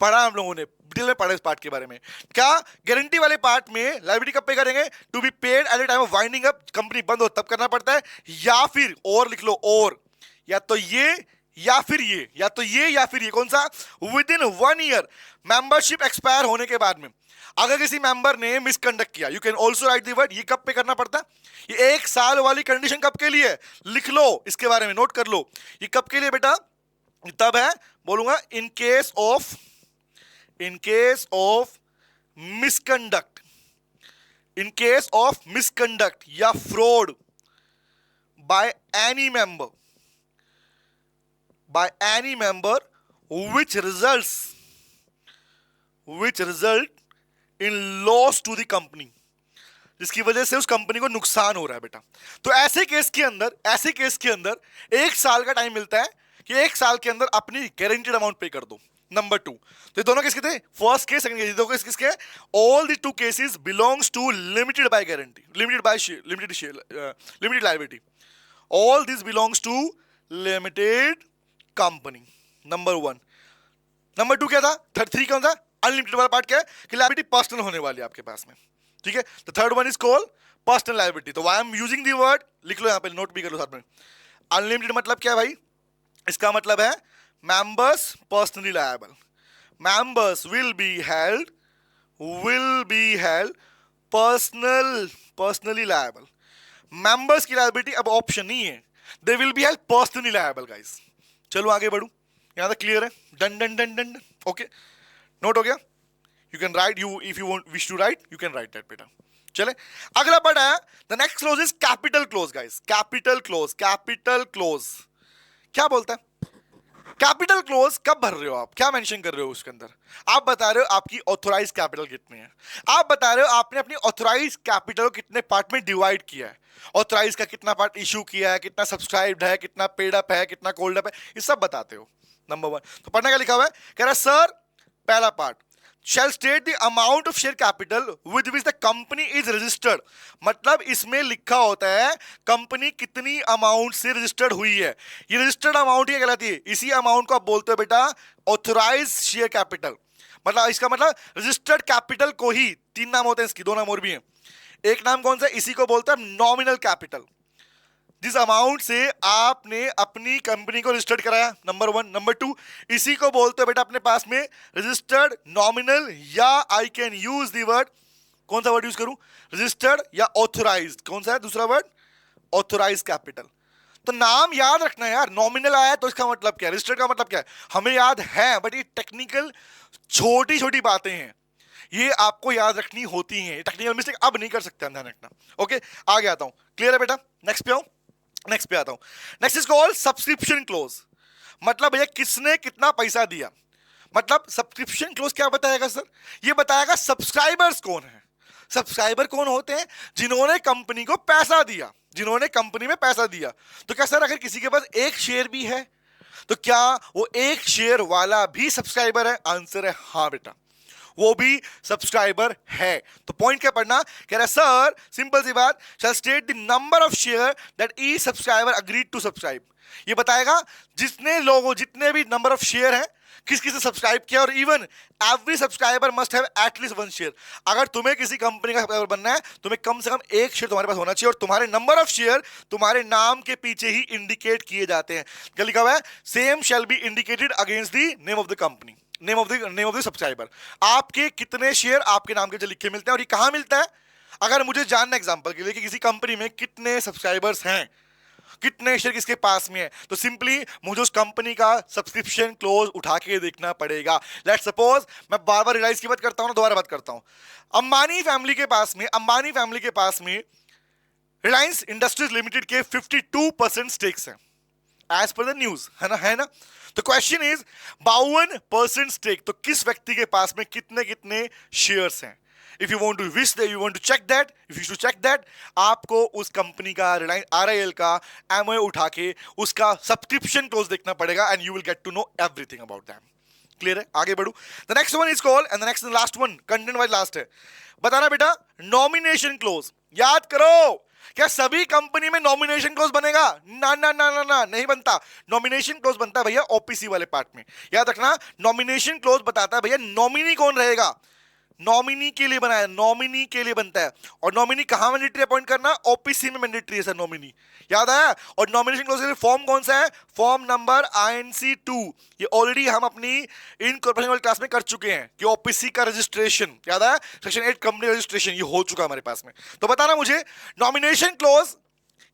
Speaker 1: पढ़ा हम लोगों ने, डिटेल में पढ़ा इस पार्ट के बारे में। क्या गारंटी वाले पार्ट में लायबिलिटी कब पे करेंगे, to be paid at the time of winding up, company बंद हो तब करना पड़ता है, या फिर और लिख लो, और या तो ये या फिर ये, या तो ये या फिर ये, कौन सा, with in 1 year membership expire होने के बाद में। अगर किसी मेंबर ने मिसकंडक्ट किया, you can also right the word, ये कब पे करना पड़ता है, ये 1 साल वाली कंडीशन कब के लिए, लिख लो, इसके बारे में नोट कर लो, ये कब के लिए बेटा, तब है, बोलूंगा in case of misconduct, in case of misconduct या fraud by any member which result in loss to the company, जिसकी वजह से उस कंपनी को नुकसान हो रहा है बेटा। तो ऐसे केस के अंदर 1 साल का टाइम मिलता है कि 1 साल के अंदर अपनी गारंटीड अमाउंट पे कर दो। नंबर 2, तो ये दोनों किसके थे, फर्स्ट केस सेकंड केस, दो केस किसके, all the 2 cases belongs to limited by guarantee, limited liability, all this belongs to limited company. Number 1। Number 2 क्या था, 3 कौन था, अनलिमिटेड वाला पार्ट क्या है कि लायबिलिटी पर्सनल होने वाली है आपके पास में, ठीक है। तो third one is called personal liability. तो why I am using the word, लिख लो यहां पे, नोट भी कर लो साथ में। अनलिमिटेड मतलब क्या है भाई, इसका मतलब है members personally liable, members will be held personally liable. Members की लायबिलिटी अब ऑप्शन नहीं है, they will be held personally liable guys. चलो आगे बढ़ू, यहां तक क्लियर है, done done done done, okay, note हो गया। You can write, you if you wish to write you can write that बेटा। चले अगला पार्ट है, the next clause is capital clause guys. Capital clause क्या बोलता है, कैपिटल क्लोज कब भर रहे हो आप, क्या मेंशन कर रहे हो उसके अंदर, आप बता रहे हो आपकी ऑथोराइज कैपिटल कितनी है, आप बता रहे हो आपने अपनी ऑथोराइज कैपिटल को कितने पार्ट में डिवाइड किया है, ऑथराइज का कितना पार्ट इशू किया है, कितना सब्सक्राइब्ड है, कितना पेड अप है, कितना कोल्ड अप है, ये सब बताते हो। नंबर 1, तो पढ़ने का लिखा हुआ है, कह रहा सर पहला part, shall state the amount of share capital with which the company is registered, मतलब इसमें लिखा होता है कंपनी कितनी अमाउंट से रजिस्टर्ड हुई है, ये रजिस्टर्ड अमाउंट क्या कहलाती है, इसी अमाउंट को आप बोलते हो बेटा ऑथराइज शेयर कैपिटल। मतलब इसका मतलब रजिस्टर्ड कैपिटल को ही 3 नाम होते हैं इसकी, 2 नाम और भी हैं। एक नाम कौन सा, इसी को बोलते हैं नॉमिनल कैपिटल, जिस अमाउंट से आपने अपनी कंपनी को रजिस्टर्ड कराया, नंबर 1। नंबर 2, इसी को बोलते हो बेटा अपने पास में रजिस्टर्ड नॉमिनल, या I can use the word, कौन सा वर्ड यूज करूं, रजिस्टर्ड या ऑथराइज्ड, कौन सा है दूसरा वर्ड, ऑथराइज कैपिटल। तो नाम याद रखना है यार, नॉमिनल आया तो इसका मतलब क्या है, रजिस्टर्ड का मतलब क्या है, हमें याद है, बट ये टेक्निकल छोटी छोटी बातें हैं, ये आपको याद रखनी होती हैं, टेक्निकल मिस्टेक अब नहीं कर सकते, ध्यान रखना। ओके आगे आता हूं, क्लियर है बेटा, नेक्स्ट पे आऊं, नेक्स्ट पे आता हूं। Next is called subscription close, मतलब भैया किसने कितना पैसा दिया, मतलब सब्सक्रिप्शन क्लोज क्या बताएगा सर, ये बताएगा सब्सक्राइबर्स कौन है। सब्सक्राइबर कौन होते हैं, जिन्होंने कंपनी को पैसा दिया, जिन्होंने कंपनी में पैसा दिया। तो क्या सर अगर किसी के पास 1 शेयर भी है तो क्या वो 1 शेयर वाला भी सब्सक्राइबर है, आंसर है हाँ बेटा, वो भी सब्सक्राइबर है। तो पॉइंट क्या पढ़ना, कह रहा है सर सिंपल सी बात, shall state the number of share that each subscriber agreed to subscribe, ये बताएगा जितने लोगों, जितने भी नंबर ऑफ शेयर हैं, किस किस ने सब्सक्राइब किया, और even every subscriber must have at least 1 share. अगर तुम्हें किसी कंपनी का सब्सक्राइबर बनना है, तुम्हें कम से कम 1 शेयर तुम्हारे पास होना चाहिए, और तुम्हारे नंबर ऑफ शेयर तुम्हारे नाम के पीछे ही इंडिकेट किए जाते हैं। क्या लिखा हुआ है, same shall be indicated against the name of the company, name of the subscriber. आपके कितने शेयर आपके नाम के जो लिखे मिलते हैं, और ये कहां मिलता है, अगर मुझे जानना एग्जांपल के लिए कि किसी कंपनी में कितने सब्सक्राइबर्स हैं, कितने शेयर किसके पास में है, तो सिंपली मुझे उस कंपनी का सब्सक्रिप्शन क्लोज उठा के देखना पड़ेगा। लेट्स सपोज, मैं बार बार रिलायंस की बात करता हूं ना, दोबारा बात करता हूं, अंबानी फैमिली के पास में रिलायंस इंडस्ट्रीज लिमिटेड के 52% स्टेक्स हैं एज पर द न्यूज, है ना। तो क्वेश्चन इज 52% स्टेक, तो किस व्यक्ति के पास में कितने कितने शेयर्स हैं। If you want to check that, आपको उस कंपनी का रिलायंस आरआईएल का एमओए उठा के उसका सब्सक्रिप्शन क्लोज देखना पड़ेगा, and you will get to know everything about them. Clear है? आगे बढ़ू। The next one is called and the next last one content wise last है, बताना बेटा नॉमिनेशन क्लोज। याद करो, क्या सभी कंपनी में नॉमिनेशन क्लोज बनेगा? ना ना ना ना ना, नहीं बनता। नॉमिनेशन क्लोज बनता है भैया ओपीसी वाले पार्ट में। याद रखना, नॉमिनेशन क्लोज बताता है भैया नॉमिनी कौन रहेगा, नॉमिनी के लिए बनाया, नॉमिनी के लिए बनता है। और नॉमिनी कहां मैंडेटरी अपॉइंट करना? ओपीसी में मैंडेटरी है सर नॉमिनी, याद आया? और नॉमिनेशन क्लोज के लिए फॉर्म कौन सा है? Form number INC 2। ये ऑलरेडी हम अपनी इनकॉर्पोरेशन वाली क्लास में कर चुके हैं कि ओपीसी का रजिस्ट्रेशन, याद आया? सेक्शन 8 कंपनी रजिस्ट्रेशन, ये हो चुका हमारे पास में। तो बताना मुझे नॉमिनेशन क्लोज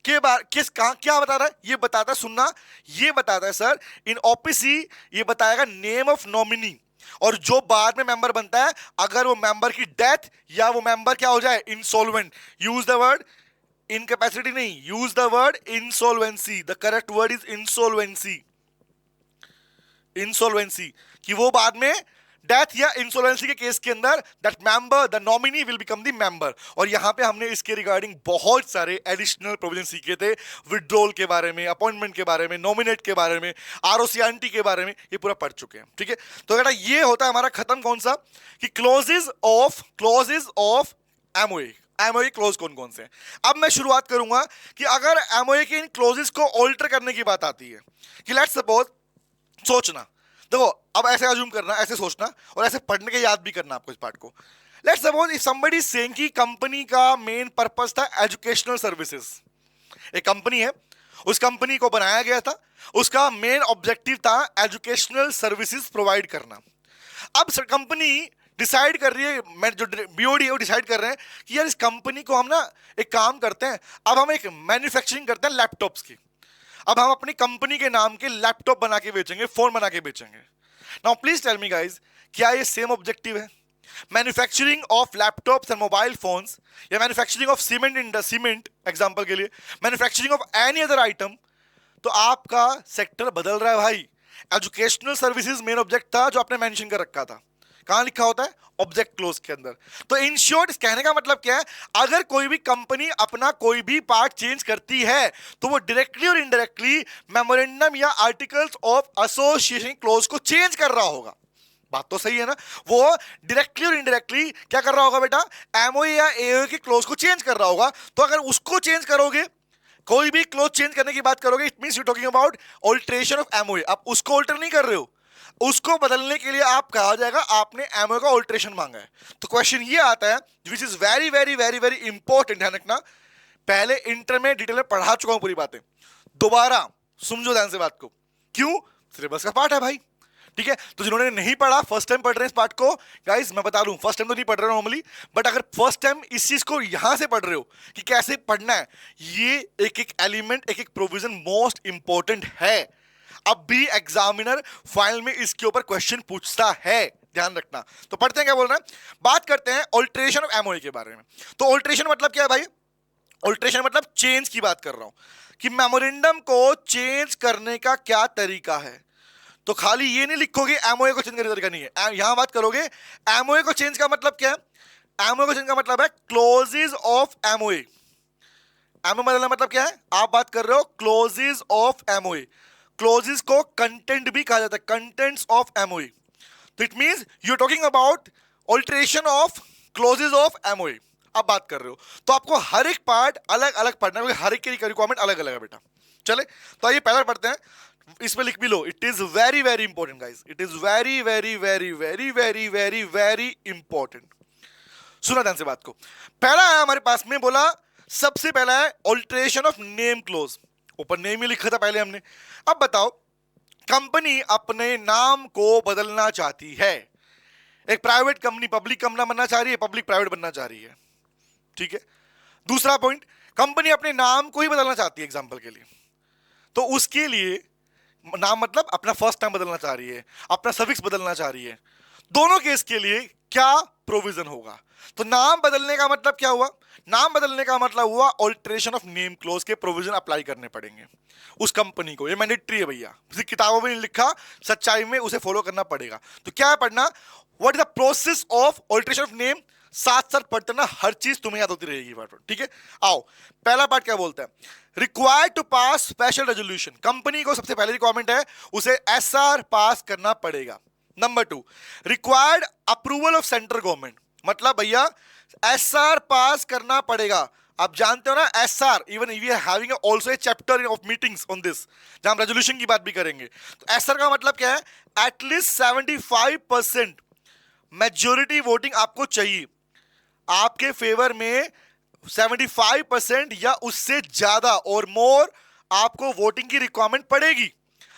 Speaker 1: के बार किस कहां क्या बता रहा है? ये बताता है, सुनना, ये बताता है सर इन ओपीसी, ये बताएगा नेम ऑफ नॉमिनी, और जो बाद में मेंबर बनता है अगर वो मेंबर की डेथ या वो मेंबर क्या हो जाए, insolvent. Use the word incapacity नहीं, use the word insolvency. The correct word is insolvency. Insolvency कि वो बाद में डेथ या इंसॉल्वेंसी के केस के अंदर that member the nominee will become the member. और यहां पे हमने इसके रिगार्डिंग बहुत सारे एडिशनल प्रोविजन सीखे थे, विड्रॉल के बारे में, अपॉइंटमेंट के बारे में, नॉमिनेट के बारे में, ROC के बारे में, ये पूरा पढ़ चुके हैं। ठीक है, तो बेटा ये होता है हमारा खत्म कौन सा, कि clauses of MOA. MOA clause कौन कौन से हैं? अब मैं शुरुआत करूंगा कि अगर एमओए के इन क्लोजेस को ऑल्टर करने की बात आती है, कि लेट्स सपोज, सोचना, देखो अब ऐसे अज्यूम करना, ऐसे सोचना और ऐसे पढ़ने के याद भी करना आपको इस पार्ट को। Let's suppose if somebody is saying कि कंपनी का मेन पर्पस था एजुकेशनल सर्विसेज। एक कंपनी है, उस कंपनी को बनाया गया था, उसका मेन ऑब्जेक्टिव था एजुकेशनल सर्विसेज प्रोवाइड करना। अब कंपनी डिसाइड कर रही है, मैं जो BOD है वो डिसाइड कर रहे हैं कि यार इस कंपनी को हम ना एक काम करते हैं, अब हम एक मैन्युफैक्चरिंग करते हैं लैपटॉप्स की। अब हम अपनी कंपनी के नाम के लैपटॉप बना के बेचेंगे, फोन बना के बेचेंगे। Now please tell me guys, क्या ये सेम ऑब्जेक्टिव है? Manufacturing of laptops and mobile phones, या मैन्युफैक्चरिंग ऑफ सीमेंट एग्जांपल के लिए, manufacturing of any other item, तो आपका सेक्टर बदल रहा है भाई। एजुकेशनल सर्विसेज मेन ऑब्जेक्ट था जो आपने मेंशन कर रखा था, कहां लिखा होता है? ऑब्जेक्ट क्लोज के अंदर। तो इन शॉर्ट कहने का मतलब क्या है, अगर कोई भी कंपनी अपना कोई भी पार्ट चेंज करती है तो वो डायरेक्टली और इनडायरेक्टली मेमोरेंडम या आर्टिकल्स ऑफ एसोसिएशन क्लोज को चेंज कर रहा होगा। बात तो सही है ना? वो डायरेक्टली और इनडायरेक्टली क्या कर रहा होगा बेटा? एमओए या एओए के क्लोज को चेंज कर रहा होगा। तो अगर उसको चेंज करोगे, कोई भी क्लोज चेंज करने की बात करोगे, it means you talking about alteration of MOA. आप उसको ऑल्टर नहीं कर रहे हो, उसको बदलने के लिए आप कहा जाएगा आपने एमओए का ऑल्टरेशन मांगा है। तो क्वेश्चन ये आता है which is very very very very important, ध्यान रखना। पहले इंटर में डिटेल में पढ़ा चुका हूं पूरी बातें, दोबारा समझो ध्यान से बात को। क्यों? सिलेबस का पार्ट है भाई। ठीक है, तो जिन्होंने नहीं पढ़ा, फर्स्ट टाइम पढ़ रहे हैं इस पार्ट को, गाइस मैं बता दूं, फर्स्ट टाइम तो नहीं पढ़ रहे नॉर्मली, बट अगर फर्स्ट टाइम इस चीज को यहां से पढ़ रहे हो कि कैसे पढ़ना है, ये एक एक एलिमेंट, एक एक प्रोविजन मोस्ट इंपॉर्टेंट है। अब भी एग्जामिनर फाइल में इसके ऊपर क्वेश्चन पूछता है, ध्यान रखना। तो पढ़ते हैं क्या बोल रहे हैं, बात करते हैं ऑल्टरेशन ऑफ एमओए के बारे में। तो ऑल्टरेशन मतलब क्या है भाई? ऑल्टरेशन मतलब चेंज की बात कर रहा हूं कि मेमोरेंडम को चेंज करने का क्या तरीका है। तो खाली ये नहीं लिखोगे एमओए को चेंज करने का तरीका नहीं है, यहां बात करोगे एमओए को चेंज का मतलब क्या है? एमओए को चेंज का मतलब है क्लोजेज ऑफ एमओए। एमओए बदलना मतलब क्या है? आप बात कर रहे हो क्लोजेज ऑफ एमओए। क्लोजेस को कंटेंट भी कहा जाता है, कंटेंट्स ऑफ एमओए। तो it means you are talking about alteration of clauses of MOA. अब बात कर रहे हो तो आपको हर एक पार्ट अलग अलग पढ़ना है, हर एक की रिक्वायरमेंट अलग अलग है बेटा। चले तो आइए पहला पढ़ते हैं, इसमें लिख भी लो, it is very very important guys, it is very very very very very very very important. सुना ध्यान से बात को। पहला है हमारे पास में, बोला सबसे पहला है ऑल्टरेशन ऑफ नेम क्लोज। ऊपर नेम ही लिखा था पहले हमने। अब बताओ, कंपनी अपने नाम को बदलना चाहती है। एक प्राइवेट कंपनी पब्लिक कंपनी बनना चाह रही है, पब्लिक प्राइवेट बनना चाह रही है। ठीक है, दूसरा पॉइंट, कंपनी अपने नाम को ही बदलना चाहती है एग्जांपल के लिए। तो उसके लिए नाम मतलब अपना फर्स्ट टाइम बदलना चाह रही है, अपना सफिक्स बदलना चाह रही है। दोनों केस के लिए क्या प्रोविजन होगा? तो नाम बदलने का मतलब क्या हुआ? नाम बदलने का मतलब हुआ ऑल्टरेशन ऑफ नेम क्लोज के प्रोविजन अप्लाई करने पड़ेंगे उस कंपनी को। ये मैंडेटरी है भैया, किसी किताबों में नहीं लिखा, सच्चाई में उसे फॉलो करना पड़ेगा। तो क्या है पढ़ना? What is the process of alteration of name. साथ साथ पढ़ते ना, हर चीज तुम्हें याद होती रहेगी। ठीक है, आओ पहला पार्ट क्या बोलता है? Required to pass special resolution. Company को सबसे पहले रिक्वायरमेंट है उसे SR पास करना पड़ेगा। Number 2, required approval of central government, मतलब भैया एसआर पास करना पड़ेगा। आप जानते हो ना SR, even we are having also a chapter of meetings on this, जहां हम रेजोल्यूशन की बात भी करेंगे। तो एसआर का मतलब क्या है? एटलीस्ट 75% मेजोरिटी वोटिंग आपको चाहिए, आपके फेवर में 75% या उससे ज्यादा और मोर आपको वोटिंग की रिक्वायरमेंट पड़ेगी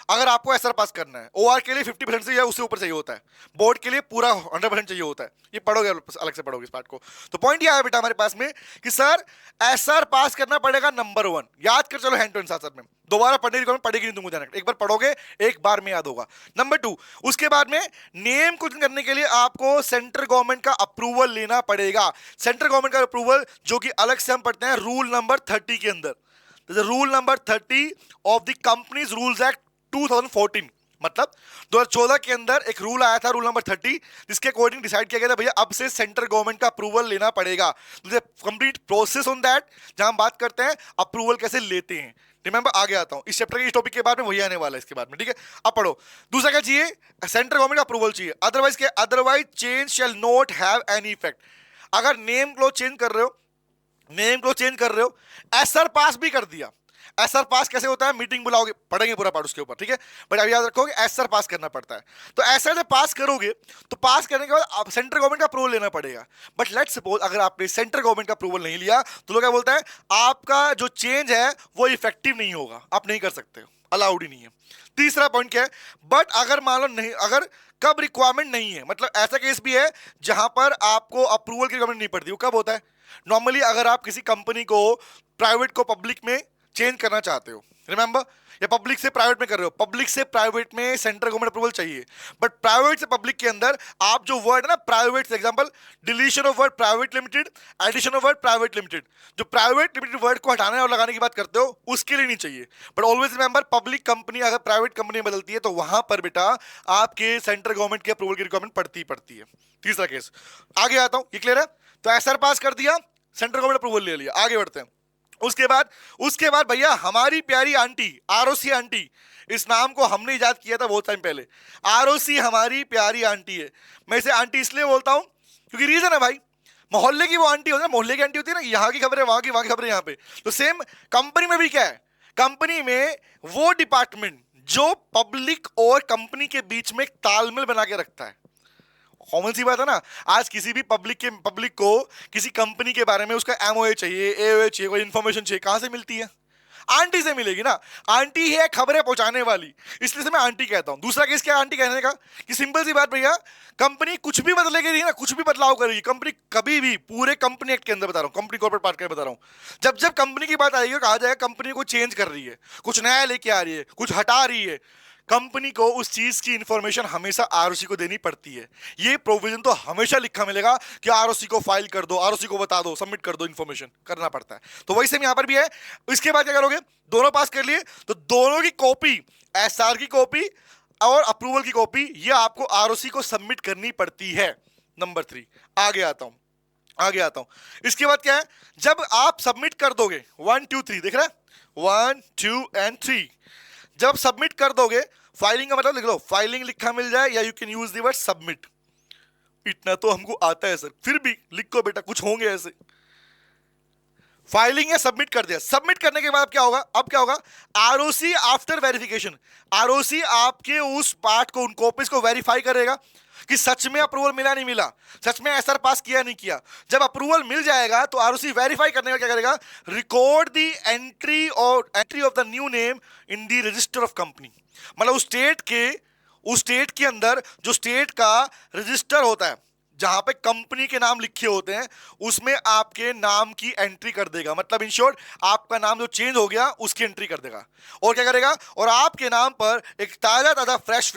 Speaker 1: अगर आपको एसआर पास करना है। ओआर के लिए 50% से या उससे ऊपर चाहिए होता है, बोर्ड के लिए पूरा 100% चाहिए होता है। ये पढ़ोगे, अलग से पढ़ोगे इस पार्ट को। तो पॉइंट ये है बेटा हमारे पास में कि सर एसआर पास करना पड़ेगा, नंबर 1 याद कर चलो हैंड टू हैंड साथ में, दोबारा पढ़ने की रिक्वायरमेंट पड़ेगी नहीं तुमको, ध्यान रखना, एक बार पढ़ोगे एक बार में याद होगा। नंबर 2, उसके बाद में नेम को करने के लिए आपको सेंट्रल गवर्नमेंट का अप्रूवल लेना पड़ेगा। सेंट्रल गवर्नमेंट का अप्रूवल जो कि अलग से हम पढ़ते हैं रूल नंबर 30 के अंदर, rule number 30 of the companies rules act 2014, मतलब 2014 के अंदर एक रूल आया था, रूल नंबर 30, जिसके अकॉर्डिंग डिसाइड किया गया था भैया अब से सेंट्रल गवर्नमेंट का अप्रूवल लेना पड़ेगा। कंप्लीट प्रोसेस ऑन दैट, जहां हम बात करते हैं अप्रूवल कैसे लेते हैं। रिमेंबर, आगे आता हूं इस चैप्टर के, इस टॉपिक के बाद में वही आने वाला है इसके बाद में, ठीक है। अब पढ़ो, दूसरा क्या चाहिए? सेंट्रल गवर्नमेंट का अप्रूवल चाहिए, अदरवाइज क्या? Otherwise change shall not have any effect. अगर नेम क्लोज चेंज कर रहे हो, एसआर पास भी कर दिया, एसआर पास कैसे होता है? मीटिंग बुलाओगे, पढ़ेंगे पूरा पार्ट उसके ऊपर, ठीक है। बट अब याद रखोगे एसआर पास करना पड़ता है। तो एसआर जब पास करोगे तो पास करने के बाद आप सेंट्रल गवर्नमेंट का अप्रूवल लेना पड़ेगा। बट लेट्स सपोज अगर आपने सेंट्रल गवर्नमेंट का अप्रूवल नहीं लिया तो लोग क्या बोलते हैं? आपका जो चेंज है वो इफेक्टिव नहीं होगा, आप नहीं कर सकते, अलाउड ही नहीं है। तीसरा पॉइंट क्या है? बट अगर मान लो नहीं, अगर कब रिक्वायरमेंट नहीं है, मतलब ऐसा केस भी है जहां पर आपको अप्रूवल की रिक्वायरमेंट नहीं पड़ती, वो कब होता है? नॉर्मली अगर आप किसी कंपनी को, प्राइवेट को पब्लिक में चेंज करना चाहते हो, रिमेंबर, या पब्लिक से प्राइवेट में कर रहे हो, पब्लिक से प्राइवेट में सेंट्रल गवर्नमेंट अप्रूवल चाहिए। बट प्राइवेट से पब्लिक के अंदर आप जो वर्ड है ना, प्राइवेट से, example deletion of word private limited, addition of word private limited, जो प्राइवेट लिमिटेड वर्ड को हटाने और लगाने की बात करते हो उसके लिए नहीं चाहिए। But always remember, public company अगर प्राइवेट कंपनी बदलती है तो वहां पर बेटा आपके सेंट्रल गवर्नमेंट के अप्रूवल की रिक्वायरमेंट पड़ती है। तीसरा केस, आगे आता हूं, ये क्लियर है? तो एसआर पास कर दिया, सेंट्रल गवर्नमेंट अप्रूवल ले लिया, आगे बढ़ते हैं। उसके बाद भैया हमारी प्यारी आंटी, आरओसी आंटी, इस नाम को हमने इजाद किया था बहुत टाइम पहले। आरओसी हमारी प्यारी आंटी है। मैं इसे आंटी इसलिए बोलता हूं क्योंकि रीजन है भाई, मोहल्ले की वो आंटी होती है, मोहल्ले की आंटी होती है ना, यहाँ की खबरें वहां की खबरें यहाँ पे। तो सेम कंपनी में भी क्या है? कंपनी में वो डिपार्टमेंट जो पब्लिक और कंपनी के बीच में एक तालमेल बना के रखता है। कॉमन सी बात है ना, आज किसी भी पब्लिक को किसी कंपनी के बारे में उसका एमओए चाहिए, एओए चाहिए, कोई इंफॉर्मेशन चाहिए, कहां से मिलती है? आंटी से मिलेगी ना। आंटी है खबरें पहुंचाने वाली, इसलिए से मैं आंटी कहता हूं। दूसरा केस क्या आंटी कहने का? कि सिंपल सी बात भैया, कंपनी कुछ भी बदलेगी नहीं ना, कुछ भी बदलाव करेगी कंपनी, कभी भी पूरे कंपनी एक्ट के अंदर बता रहा हूं, कंपनी कॉर्पोरेट पार्ट के बता रहा हूं, जब जब कंपनी की बात आएगी कहा जाएगा कंपनी को चेंज कर रही है, कुछ नया लेके आ रही है, कुछ हटा रही है, कंपनी को उस चीज की इंफॉर्मेशन हमेशा आरओसी को देनी पड़ती है। ये प्रोविजन तो हमेशा लिखा मिलेगा कि आरओसी को फाइल कर दो, आरओसी को बता दो, सबमिट कर दो, इंफॉर्मेशन करना पड़ता है। तो वही सेम यहां पर भी है। इसके बाद क्या करोगे? दोनों पास कर लिए तो दोनों की कॉपी, एसआर की कॉपी और अप्रूवल की कॉपी, ये आपको आरओसी को सबमिट करनी पड़ती है। नंबर 3, आगे आता हूं। इसके बाद क्या है? जब आप सबमिट कर दोगे 1 2 3, देख रहे हैं 1 2 एंड 3, जब सबमिट कर दोगे, फाइलिंग का मतलब लिख लो, फाइलिंग लिखा मिल जाए या you can use the word submit. इतना तो हमको आता है सर, फिर भी लिखो बेटा, कुछ होंगे ऐसे। फाइलिंग या सबमिट कर दिया, सबमिट करने के बाद क्या होगा? अब क्या होगा? आरओसी आफ्टर वेरिफिकेशन, आरओसी आपके उस पार्ट को, उन कॉपीज को वेरीफाई करेगा कि सच में अप्रूवल मिला नहीं मिला, सच में एसआर पास किया नहीं किया। जब अप्रूवल मिल जाएगा तो आरओसी वेरीफाई करने का क्या करेगा? Record the entry of the new name in the register of company. मतलब उस स्टेट के अंदर जो स्टेट का रजिस्टर होता है, जहां पे कंपनी के नाम लिखे होते हैं, उसमें आपके नाम की एंट्री कर देगा। मतलब इन शॉर्ट, आपका नाम जो चेंज हो गया उसकी एंट्री कर देगा। और क्या करेगा? और आपके नाम पर एक ताजा फ्रेश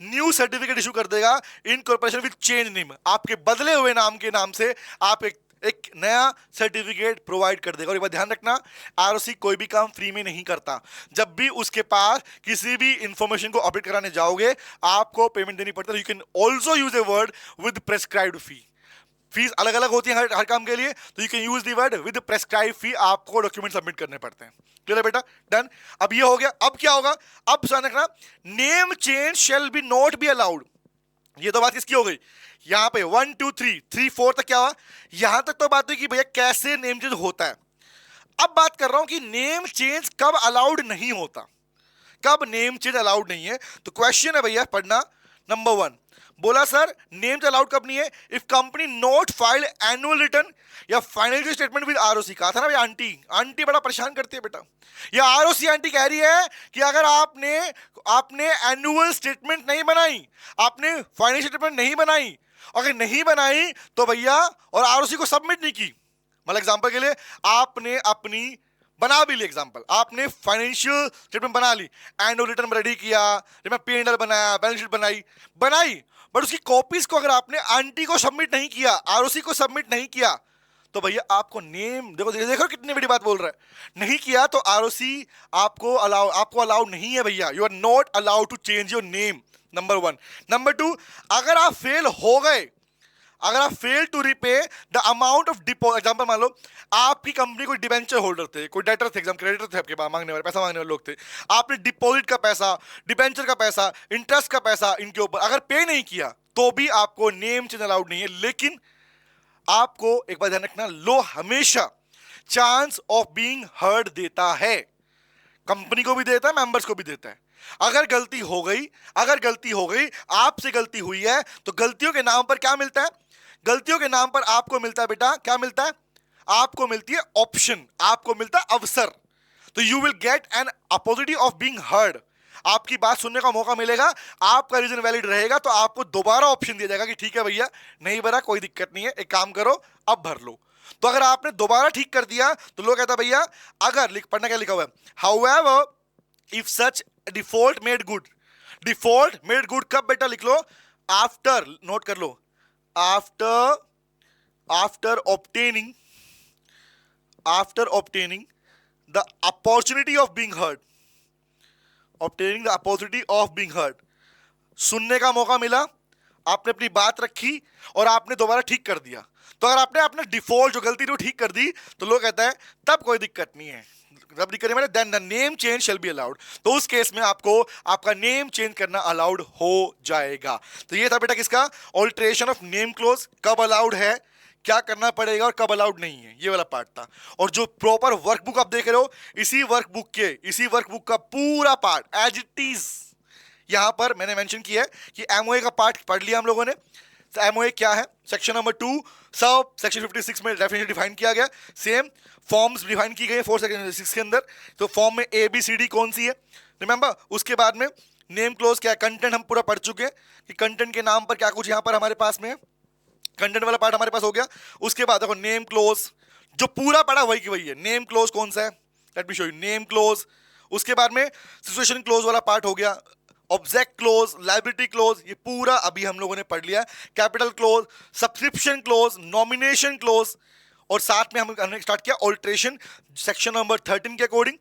Speaker 1: न्यू सर्टिफिकेट इशू कर देगा इन कॉर्पोरेशन विद चेंज नेम। आपके बदले हुए नाम के नाम से आप एक नया सर्टिफिकेट प्रोवाइड कर देगा। और एक बात ध्यान रखना, आरओसी कोई भी काम फ्री में नहीं करता। जब भी उसके पास किसी भी इंफॉर्मेशन को अपडेट कराने जाओगे, आपको पेमेंट देनी पड़ती है। You can also use a word with prescribed fee. Fees अलग अलग होती है हर काम के लिए, तो you can use the word with prescribe fee. आपको डॉक्यूमेंट सबमिट करने पड़ते हैं। क्लियर है बेटा? डन। अब ये हो गया। अब क्या होगा? अब ध्यान रखना, name change shall B not be allowed. ये तो बात किसकी हो गई, यहां पे 1 2 3 3 4 तक क्या हुआ, यहां तक तो बात हुई कि भैया कैसे नेम चेंज होता है। अब बात कर रहा हूं कि नेम चेंज कब अलाउड नहीं होता, कब नेम चेंज अलाउड नहीं है। तो क्वेश्चन है भैया पढ़ना, नंबर 1 बोला सर नेम चेंज अलाउड कब नहीं है, if company note file annual return या फाइनेंशियल स्टेटमेंट विद आरओसी। कहा था ना भाई, आंटी आंटी बड़ा परेशान करती है बेटा। या आरओसी आंटी कह रही है कि अगर आपने आपने एनुअल स्टेटमेंट नहीं बनाई, आपने फाइनेंशियल स्टेटमेंट नहीं बनाई, अगर नहीं बनाई तो भैया और आरओसी को सबमिट नहीं की, मतलब एग्जांपल के लिए आपने अपनी बना भी ली, एग्जांपल आपने फाइनेंशियल स्टेटमेंट बना ली, एनुअल रिटर्न रेडी किया, P&L बनाया, बैलेंस शीट बनाई, बट उसकी कॉपीज को अगर आपने आंटी को सबमिट नहीं किया, आरओसी को सबमिट नहीं किया, तो भैया आपको नेम देखो देखो कितनी बड़ी बात बोल रहा है, नहीं किया तो आरओसी आपको अलाउ नहीं है भैया, you are not allowed to change your name, number 1। Number 2, अगर आप फेल हो गए, अगर आप fail to repay the amount of deposit, example मान लो आपकी कंपनी कोई डिबेंचर होल्डर थे, कोई डेटर थे, एग्जाम क्रेडिटर थे, आपके पास मांगने वाले, पैसा मांगने वाले लोग थे, आपने डिपॉजिट का पैसा, डिबेंचर का पैसा, इंटरेस्ट का पैसा इनके ऊपर अगर पे नहीं किया तो भी आपको नेम चेंज अलाउड नहीं है। लेकिन आपको एक बात ध्यान रखना, लो हमेशा चांस ऑफ बीइंग हर्ड देता है, कंपनी को भी देता है, मेंबर्स को भी देता है। अगर गलती हो गई, आपसे गलती हुई है, तो गलतियों के नाम पर क्या मिलता है, गलतियों के नाम पर आपको मिलता है बेटा, क्या मिलता है, आपको मिलती है ऑप्शन, आपको मिलता है अवसर। तो you will get an opportunity of being heard, आपकी बात सुनने का मौका मिलेगा, आपका रीजन वैलिड रहेगा, तो आपको दोबारा ऑप्शन दिया जाएगा कि ठीक है भैया नहीं भरा, कोई दिक्कत नहीं है, एक काम करो अब भर लो। तो अगर आपने दोबारा ठीक कर दिया तो लोग कहता भैया, अगर पढ़ना क्या लिखा हुआ है, however if such default made good, default made good कब बेटा, लिख लो आफ्टर, नोट कर लो, after obtaining the opportunity of being heard, सुनने का मौका मिला, आपने अपनी बात रखी और आपने दोबारा ठीक कर दिया। तो अगर आपने अपने डिफॉल्ट जो गलती थी ठीक कर दी तो लोग कहता है तब कोई दिक्कत नहीं है, जब दिक्कत नहीं, then the name change shall be allowed. तो उस केस में आपको आपका नेम चेंज करना अलाउड हो जाएगा। तो ये था बेटा किसका, ऑल्टरेशन ऑफ नेम क्लोज, कब अलाउड है, क्या करना पड़ेगा और कब अलाउड नहीं है, ये वाला पार्ट था। और जो प्रॉपर वर्कबुक आप देख रहे हो, इसी वर्कबुक का पूरा पार्ट एज इट इज यहां पर मैंने मेंशन किया है कि एमओए का पार्ट पढ़ लिया हम लोगों ने। तो एमओए क्या है, सेक्शन नंबर 2 सब सेक्शन 56 में डेफिनेशन डिफाइन किया गया, सेम फॉर्म्स डिफाइन की गई 4 सेक्शन 6 के अंदर। तो फॉर्म में ए बी सी डी कौन सी है, रिमेंबर। उसके बाद में नेम क्लोज क्या है, कंटेंट हम पूरा पढ़ चुके हैं कि कंटेंट के नाम पर क्या कुछ यहां पर हमारे पास में कंटेंट वाला पार्ट हमारे पास हो गया। उसके बाद देखो नेम क्लोज जो पूरा पढ़ा वही की वही है, नेम क्लोज कौन सा है, let me show you, name close. उसके बाद में सिचुएशन क्लोज वाला पार्ट हो गया, ऑब्जेक्ट क्लोज, लायबिलिटी क्लोज, ये पूरा अभी हम लोगों ने पढ़ लिया। Capital close, subscription close, nomination close, और साथ में हमने स्टार्ट किया ऑल्ट्रेशन सेक्शन नंबर 13 के अकॉर्डिंग।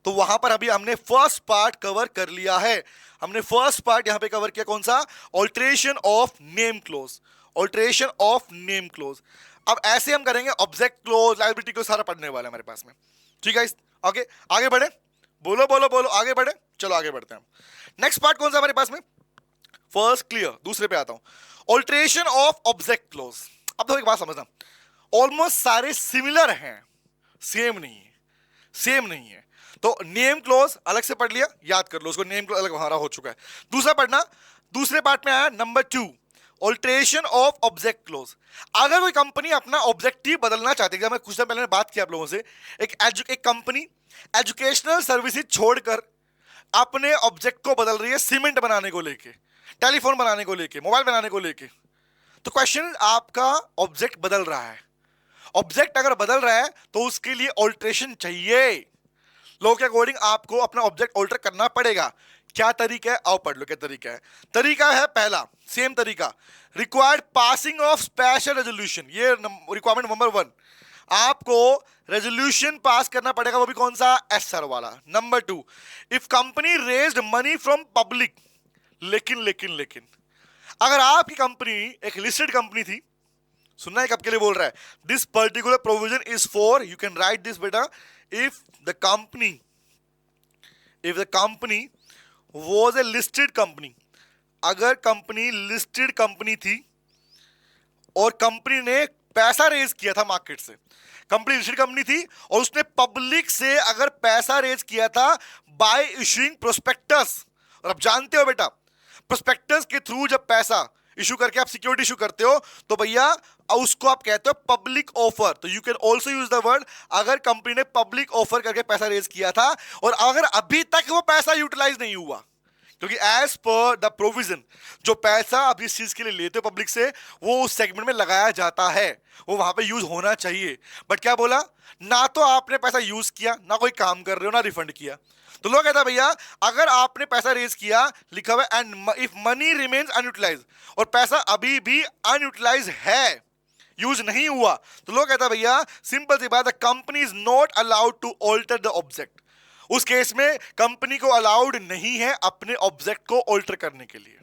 Speaker 1: तो वहां पर अभी हमने फर्स्ट पार्ट कवर कर लिया है, हमने फर्स्ट पार्ट यहां पे कवर किया, कौन सा, alteration of name close, alteration of name close. अब ऐसे हम करेंगे ऑब्जेक्ट क्लोज, लायबिलिटी क्लोज, सारा पढ़ने वाला है हमारे पास में, ठीक है। ओके आगे बढ़े, बोलो बोलो बोलो, आगे बढ़े, चलो आगे बढ़ते हैं। नेक्स्ट पार्ट कौन सा हमारे पास में, फर्स्ट क्लियर, दूसरे पे आता हूं, ऑल्ट्रेशन ऑफ ऑब्जेक्ट क्लोज। अब तो एक बात समझना, ऑलमोस्ट सारे सिमिलर हैं, सेम नहीं है। तो नेम क्लोज अलग से पढ़ लिया, याद कर लो उसको, नेम क्लोज अलग हमारा हो चुका है। दूसरा पढ़ना, दूसरे पार्ट में आया number 2 alteration of object close. अगर कोई कंपनी अपना ऑब्जेक्टिव बदलना चाहती है, मैं कुछ दिन पहले बात किया आप लोगों से, एक कंपनी एजुकेशनल सर्विसेज छोड़कर अपने ऑब्जेक्ट को बदल रही है, सीमेंट बनाने को लेके, टेलीफोन बनाने को लेके, मोबाइल बनाने को लेके। तो क्वेश्चन, आपका ऑब्जेक्ट बदल रहा है, ऑब्जेक्ट अगर बदल रहा है तो उसके लिए ऑल्ट्रेशन चाहिए, लोग के अकॉर्डिंग आपको अपना ऑब्जेक्ट ऑल्टर करना पड़ेगा। क्या तरीका है, आओ पढ़ लो क्या तरीका है। तरीका है पहला, सेम तरीका, required passing of special resolution, ये रिक्वायरमेंट नंबर 1, आपको रेजोल्यूशन पास करना पड़ेगा, वो भी कौन सा, एसआर वाला। Number 2, if company raised money from public, लेकिन अगर आपकी कंपनी एक लिस्टेड कंपनी थी, सुनना है कब के लिए बोल रहा है, this particular provision is for, you can write this बेटा, if the company was a listed company, अगर कंपनी लिस्टेड कंपनी थी और कंपनी ने पैसा रेज किया था मार्केट से, कंपनी लिस्टेड कंपनी थी और उसने पब्लिक से अगर पैसा रेज किया था बाय इशूइंग प्रोस्पेक्टस, और आप जानते हो बेटा प्रोस्पेक्टस के थ्रू जब पैसा इशू करके आप सिक्योरिटी इशू करते हो तो भैया उसको आप कहते हो पब्लिक ऑफर। तो you can also use the word अगर कंपनी ने पब्लिक ऑफर करके पैसा रेज किया था और अगर अभी तक वो पैसा यूटिलाइज नहीं हुआ, क्योंकि एज पर द प्रोविजन जो पैसा आप जिस चीज के लिए लेते हो पब्लिक से वो उस सेगमेंट में लगाया जाता है, वो वहां पे यूज होना चाहिए। बट क्या बोला, ना तो आपने पैसा यूज किया, ना कोई काम कर रहे हो, ना रिफंड किया। तो लोग कहता है भैया अगर आपने पैसा रेज किया, लिखा हुआ and if money remains unutilise, और पैसा अभी भी अनयूटिलाइज है, यूज नहीं हुआ, तो लोग कहता है भैया सिंपल सी बात है, company is not allowed to alter the object. उस केस में कंपनी को अलाउड नहीं है अपने ऑब्जेक्ट को ऑल्टर करने के लिए।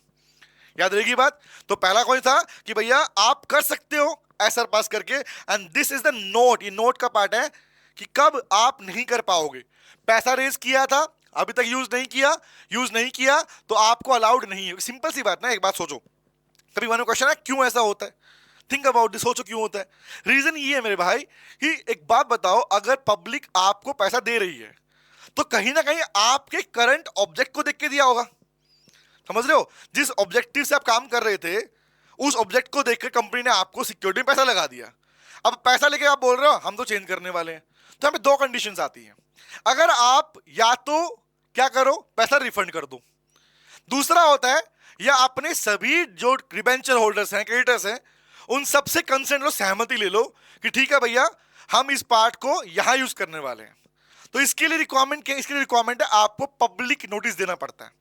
Speaker 1: याद रहेगी बात। तो पहला कौन था कि भैया आप कर सकते हो एसआर पास करके, and this is the note, ये नोट का पार्ट है कि कब आप नहीं कर पाओगे। पैसा रेज किया था, अभी तक यूज नहीं किया तो आपको अलाउड नहीं है। सिंपल सी बात ना, एक बात सोचो, कभी मन में क्वेश्चन है क्यों ऐसा होता है, थिंक अबाउट दिस, सोचो क्यों होता है। रीजन ये है मेरे भाई कि एक बात बताओ, अगर पब्लिक आपको पैसा दे रही है तो कहीं ना कहीं आपके करंट ऑब्जेक्ट को देख के दिया होगा, समझ रहे हो। जिस ऑब्जेक्टिव से आप काम कर रहे थे उस ऑब्जेक्ट को देखकर कंपनी ने आपको सिक्योरिटी में पैसा लगा दिया। अब पैसा लेके आप बोल रहे हो हम तो चेंज करने वाले हैं, तो हमें दो कंडीशंस आती हैं। अगर आप या तो क्या करो, पैसा रिफंड कर दो, दूसरा होता है या अपने सभी जो डिबेंचर होल्डर्स हैं, क्रेडिटर्स हैं, उन सबसे कंसेंट लो, सहमति ले लो कि ठीक है भैया हम इस पार्ट को यहां यूज करने वाले हैं। तो इसके लिए रिक्वायरमेंट है आपको पब्लिक नोटिस देना पड़ता है,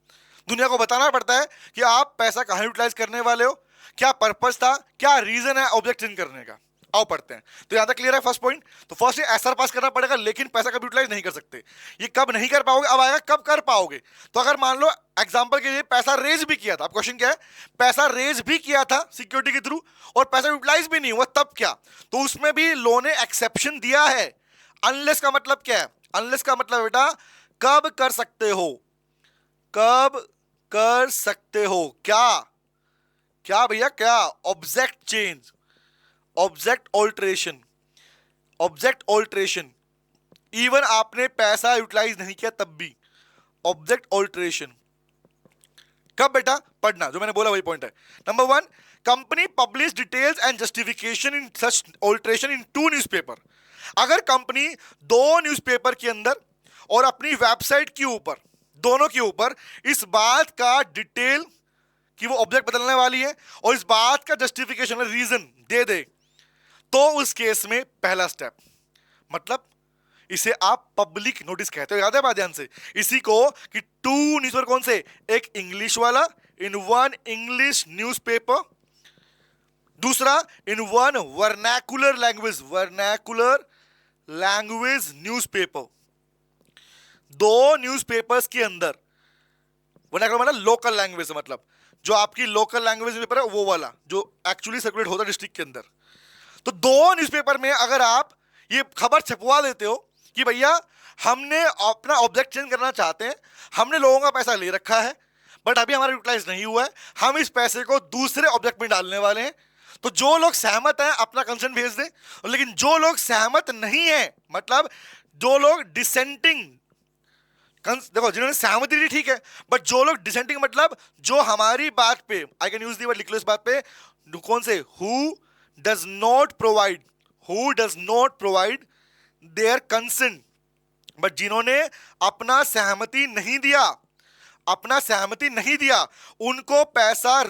Speaker 1: दुनिया को बताना पड़ता है कि आप पैसा कहां यूटिलाइज करने वाले हो, क्या पर्पस था, क्या रीजन है ऑब्जेक्ट चेंज करने का। आओ पढ़ते हैं। तो यहां तक क्लियर है फर्स्ट पॉइंट। तो फर्स्ट एसआर पास करना पड़ेगा, लेकिन पैसा कभी यूटिलाइज नहीं कर सकते। ये कब नहीं कर पाओगे, अब आएगा कब कर पाओगे। तो अगर मान लो एग्जांपल के लिए पैसा रेज भी किया था, अब क्वेश्चन क्या है, पैसा रेज भी किया था सिक्योरिटी के थ्रू और पैसा यूटिलाइज भी नहीं हुआ, तब क्या। तो उसमें भी लॉ ने एक्सेप्शन दिया है। अनलेस का मतलब क्या है, अनलेस का मतलब बेटा कब कर सकते हो, कब कर सकते हो, क्या क्या भैया, क्या object change, object alteration, even आपने पैसा यूटिलाइज नहीं किया तब भी ऑब्जेक्ट ऑल्टरेशन। कब बेटा, पढ़ना, जो मैंने बोला वही पॉइंट है। Number 1, company publish details and justification in such alteration in 2 newspaper. अगर कंपनी 2 न्यूज़पेपर के अंदर और अपनी वेबसाइट के ऊपर, दोनों के ऊपर इस बात का डिटेल कि वो ऑब्जेक्ट बदलने वाली है और इस बात का जस्टिफिकेशन रीजन दे दे, तो उस केस में पहला स्टेप, मतलब इसे आप पब्लिक नोटिस कहते हो। याद है बात ध्यान से, इसी को कि 2 न्यूज़पेपर कौन से, एक इंग्लिश वाला इन 1 इंग्लिश न्यूज़पेपर, दूसरा इन 1 वर्नैकुलर लैंग्वेज न्यूज़पेपर। 2 न्यूज़पेपर्स के अंदर, वर्नैकुलर मतलब लोकल लैंग्वेज, मतलब जो आपकी लोकल लैंग्वेज पेपर है वो वाला जो एक्चुअली सर्कुलेट होता है डिस्ट्रिक्ट के अंदर। तो 2 न्यूज़पेपर में अगर आप ये खबर छपवा देते हो कि भैया हमने अपना ऑब्जेक्ट चेंज करना चाहते हैं, हमने लोगों का पैसा ले रखा है बट अभी हमारा यूटिलाइज नहीं हुआ है, हम इस पैसे को दूसरे ऑब्जेक्ट में डालने वाले हैं, तो जो लोग सहमत हैं अपना कंसेंट भेज दें, लेकिन जो लोग सहमत नहीं है, मतलब जो लोग डिसेंटिंग, देखो जिन्होंने सहमति दी ठीक है, बट जो लोग डिसेंटिंग मतलब जो हमारी बात पे, I can use the word, लिख लो इस बात पे, कौन से, who does not provide there consent, but जिन्होंने अपना सहमति नहीं दिया उनको पैसा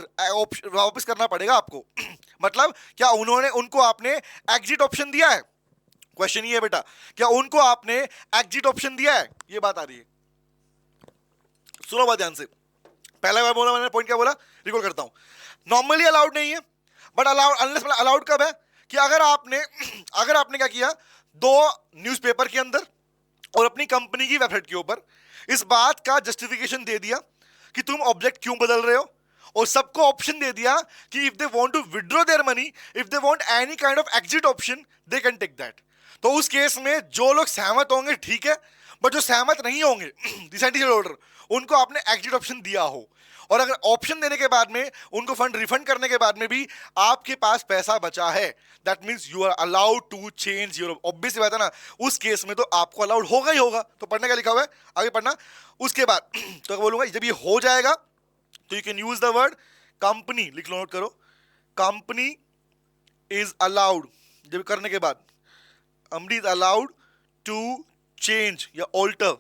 Speaker 1: वापस करना पड़ेगा आपको। मतलब क्या उनको आपने एग्जिट ऑप्शन दिया है, क्वेश्चन ये है बेटा, क्या उनको आपने एग्जिट ऑप्शन दिया है, ये बात आ रही है। सुनो बात ध्यान से, पहला बार बोला मैंने, पॉइंट क्या बोला, रिकॉल करता हूं। नॉर्मली अलाउड नहीं है, बट अलाउड कब है कि अगर आपने क्या किया, 2 न्यूज़पेपर के अंदर और अपनी कंपनी की वेबसाइट के ऊपर इस बात का जस्टिफिकेशन दे दिया कि तुम ऑब्जेक्ट क्यों बदल रहे हो, और सबको ऑप्शन दे दिया कि if they want to withdraw their money, if they want any kind of exit option, they can take that. तो उस केस में जो लोग सहमत होंगे ठीक है, बट जो सहमत नहीं होंगे डिसेंट शेयर होल्डर, उनको आपने एग्जिट ऑप्शन दिया हो, और अगर ऑप्शन देने के बाद में उनको फंड रिफंड करने के बाद में भी आपके पास पैसा बचा है, that means you are allowed to change your, obvious बात है ना, उस केस में तो आपको अलाउड होगा ही होगा। तो पढ़ने का लिखा हुआ है, आगे पढ़ना। उसके बाद तो बोलूंगा जब ये हो जाएगा तो you can use the word company, लिख लो, नोट करो, कंपनी इज अलाउड, जब करने के बाद company is allowed to change या ऑल्टर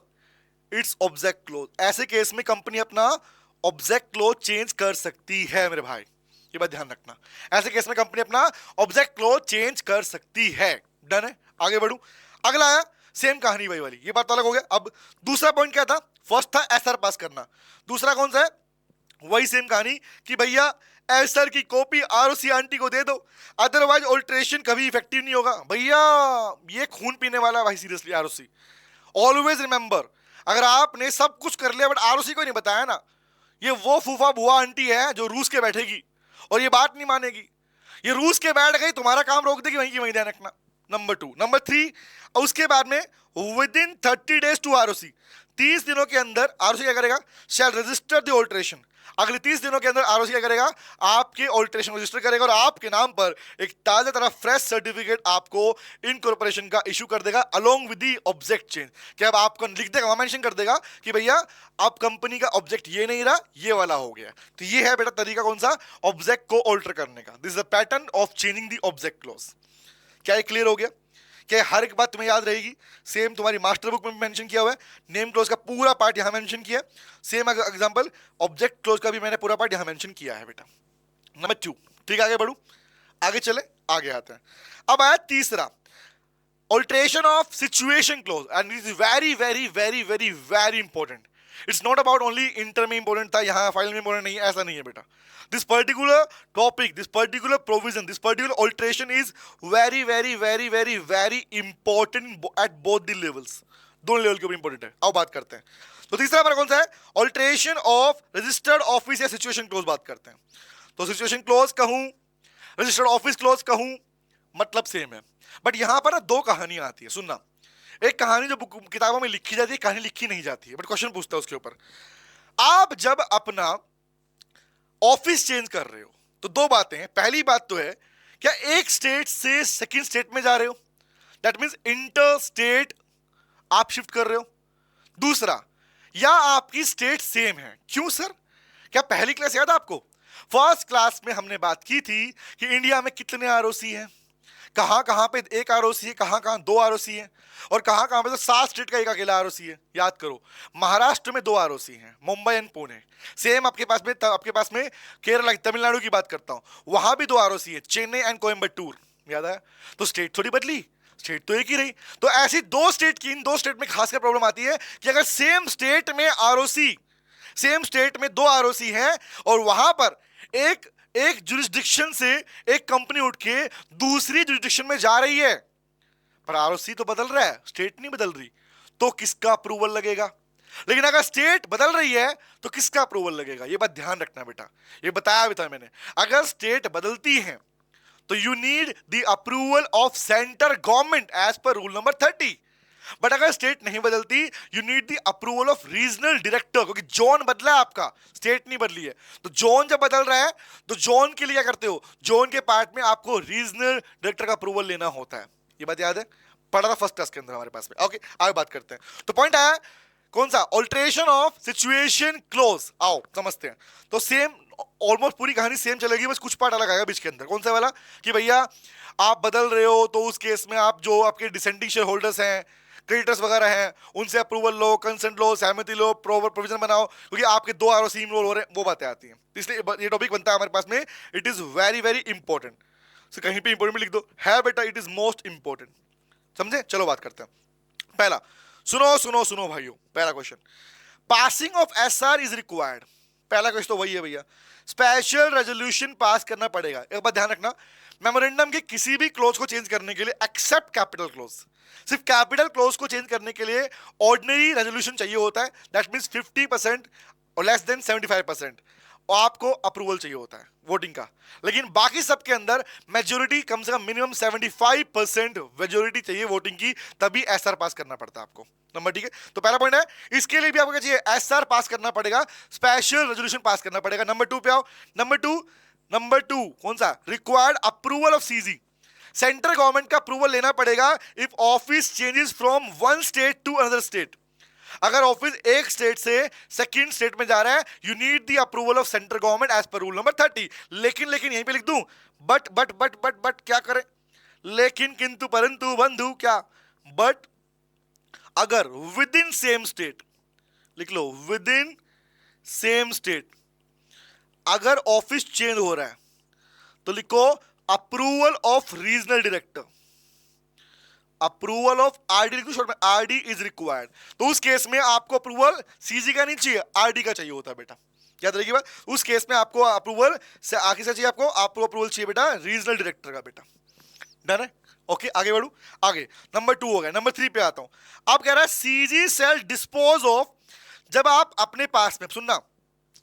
Speaker 1: इट्स ऑब्जेक्ट क्लोज। ऐसे केस में कंपनी अपना ऑब्जेक्ट क्लोज चेंज कर सकती है मेरे भाई, ये बात ध्यान रखना। ऐसे केस में कंपनी अपना ऑब्जेक्ट क्लोज चेंज कर सकती है। डन है, आगे बढ़ू। अगला आया सेम कहानी वही वाली, ये बात अलग हो गया। अब दूसरा पॉइंट क्या था? फर्स्ट था एसआर पास करना, दूसरा कौन सा है? वही सेम कहानी कि भैया एसआर की कॉपी आरओसी आंटी को दे दो, अदरवाइज ऑल्ट्रेशन कभी इफेक्टिव नहीं होगा। भैया ये खून पीने वाला भाई, सीरियसली आरओसी। ऑलवेज रिमेंबर, अगर आपने सब कुछ कर लिया बट आरओसी को नहीं बताया ना, ये वो फूफा बुआ आंटी है जो रूस के बैठेगी और ये बात नहीं मानेगी। ये रूस के बैठ गई, तुम्हारा काम रोक देगी, वहीं की वहीं ध्यान रखना। नंबर 2, नंबर 3, उसके बाद में within 30 days to ROC, 30 दिनों के अंदर आरओसी क्या करेगा? Shall register the alteration. अगले 30 दिनों के अंदर आरओसी क्या करेगा? आपके ऑल्ट्रेशन रजिस्टर करेगा और आपके नाम पर एक ताजा तरह फ्रेश सर्टिफिकेट आपको इनकॉर्पोरेशन का इशू कर देगा along with the object change. क्या अब आपको लिख देगा, वहां मेंशन कर देगा कि भैया आप कंपनी का ऑब्जेक्ट ये नहीं रहा, ये वाला हो गया। तो ये है बेटा तरीका कौन सा? ऑब्जेक्ट को ऑल्टर करने का। This is the pattern of changing the object clause. क्या ये क्लियर हो गया? क्या हर एक बात तुम्हें याद रहेगी? सेम तुम्हारी मास्टर बुक में मेंशन किया हुआ है, नेम क्लोज का पूरा पार्ट यहां मेंशन किया। सेम एग्जांपल ऑब्जेक्ट क्लोज का भी मैंने पूरा पार्ट यहां मेंशन किया है बेटा। नंबर 2, ठीक, आगे बढ़ू, आगे चले, आगे आते हैं। अब आया तीसरा, alteration of situation close, and it is very very very very very important. It's not about only inter में इंपॉर्टेंट था, यहां फाइल में इंपॉर्टेंट नहीं है, ऐसा नहीं है बेटा। This particular topic, this particular provision, this particular alteration is very very very very very important at both the levels, दोनों लेवल के ऊपर इंपॉर्टेंट है। आओ बात करते हैं। तो तीसरा हमारा कौन सा है? ऑल्ट्रेशन ऑफ रजिस्टर्ड ऑफिस या सिचुएशन क्लोज बात करते हैं। तो सिचुएशन क्लोज कहूं, रजिस्टर्ड ऑफिस क्लोज कहूं, मतलब सेम है, बट यहां पर ना दो कहानियां आती है। सुनना, एक कहानी जो किताबों में लिखी जाती है, कहानी लिखी नहीं जाती है, बट क्वेश्चन पूछता है उसके ऊपर। आप जब अपना ऑफिस चेंज कर रहे हो तो दो बातें हैं। पहली बात तो है, क्या एक स्टेट से सेकंड स्टेट में जा रहे हो, दैट मींस इंटर स्टेट आप शिफ्ट कर रहे हो। दूसरा, या आपकी स्टेट सेम है। क्यों सर? क्या पहली क्लास याद है आपको? फर्स्ट क्लास में हमने बात की थी कि इंडिया में कितने आरओसी हैं, कहां कहां पे एक आरओसी है, कहां कहां 2 आरओसी है, और कहां कहां पे तो 7 स्टेट का एक अकेला आरओसी है। याद करो, महाराष्ट्र में 2 आरओसी हैं, मुंबई एंड पुणे। सेम आपके पास में केरला, तमिलनाडु की बात करता हूं, वहां भी 2 आरओसी है, चेन्नई एंड कोयम्बटूर। याद आया? तो स्टेट थोड़ी बदली, स्टेट तो एक ही रही। तो ऐसी 2 स्टेट की, इन 2 स्टेट में खासकर प्रॉब्लम आती है कि अगर सेम स्टेट में आरओसी, सेम स्टेट में 2 आरओसी हैं और वहां पर एक जुरिस्डिक्शन से एक कंपनी उठ के दूसरी जुरिस्डिक्शन में जा रही है, पर आरओसी तो बदल रहा है, स्टेट नहीं बदल रही, तो किसका अप्रूवल लगेगा? लेकिन अगर स्टेट बदल रही है तो किसका अप्रूवल लगेगा? ये बात ध्यान रखना बेटा, ये बताया भी था मैंने। अगर स्टेट बदलती है तो you need the approval of centre government as per rule number 30। बट अगर स्टेट नहीं बदलती, you need the approval of regional director, क्योंकि जोन बदला है आपका, स्टेट नहीं बदली है। तो जोन जब बदल रहा है तो जोन के लिए क्या करते हो? जोन के पार्ट में आपको रीजनल डायरेक्टर का अप्रूवल लेना होता है। ये बात याद है, पढ़ा था फर्स्ट क्लास के अंदर हमारे पास में। ओके, आगे बात करते हैं। तो पॉइंट आया कौन सा? Alteration of situation close. आओ समझते हैं। तो सेम, ऑलमोस्ट पूरी कहानी सेम चलेगी, बस कुछ पार्ट अलग आएगा बीच के अंदर। कौन सा वाला? कि भैया आप बदल रहे हो तो उस केस में आप जो आपके डिसेंडिंग शेयर होल्डर्स हैं, क्रेडिटर्स वगैरह हैं, उनसे अप्रूवल लो, कंसेंट लो, सहमति लो, प्रोविजन बनाओ, क्योंकि आपके 2 आरओसी इनरोल हो रहे हैं, वो बातें आती हैं। इसलिए ये टॉपिक बनता है हमारे पास में। It is very very important. So कहीं पे इंपॉर्टेंट में लिख दो, है बेटा, इट इज मोस्ट इंपॉर्टेंट। समझे? चलो बात करते हैं। पहला, सुनो सुनो सुनो भाइयों, पहला question, passing of SR is required. पहला क्वेश्चन तो वही है भैया, स्पेशल रेजोल्यूशन पास करना पड़ेगा। एक बात ध्यान रखना, मेमोरेंडम के किसी भी क्लोज को चेंज करने के लिए, एक्सेप्ट कैपिटल क्लोज, सिर्फ कैपिटल क्लोज को चेंज करने के लिए ऑर्डिनरी रेजोल्यूशन चाहिए होता है। दैट मींस 50% और लेस देन 75%। और आपको अप्रूवल चाहिए होता है वोटिंग का। लेकिन बाकी सबके अंदर मेजोरिटी, कम से कम मिनिमम 75% मेजोरिटी चाहिए वोटिंग की, तभी एसआर पास करना पड़ता है आपको। नंबर ठीक है, तो पहला पॉइंट है, इसके लिए भी आपको क्या चाहिए, एसआर पास करना पड़ेगा, स्पेशल रेजोल्यूशन पास करना पड़ेगा। नंबर टू पे आओ। नंबर टू कौन सा, required approval of CG. Central government का अप्रूवल लेना पड़ेगा if office changes from one state to another state. अगर ऑफिस एक स्टेट से सेकंड स्टेट में जा रहा है, you need the approval of central government as per rule number 30। लेकिन यहीं पे लिख दूं, बट क्या करें, लेकिन किंतु परंतु बंधु क्या, बट अगर विद इन सेम स्टेट, लिख लो विद इन सेम स्टेट, अगर ऑफिस चेंज हो रहा है तो लिखो approval of regional director, approval of RD लिख दो शॉर्ट में, आरडी इज रिक्वायर्ड। तो उस केस में आपको अप्रूवल सीजी का नहीं चाहिए, आरडी का चाहिए होता है बेटा, याद रखिए बात। उस केस में आपको अप्रूवल से आगे से चाहिए, आपको अप्रूवल चाहिए बेटा रीजनल डायरेक्टर का बेटा। डन है, ओके आगे बढ़ू। आगे नंबर 2 हो गया, नंबर 3 पे आता हूं। अब कह रहा है सीजी सेल डिस्पोज ऑफ, जब आप अपने पास में, सुनना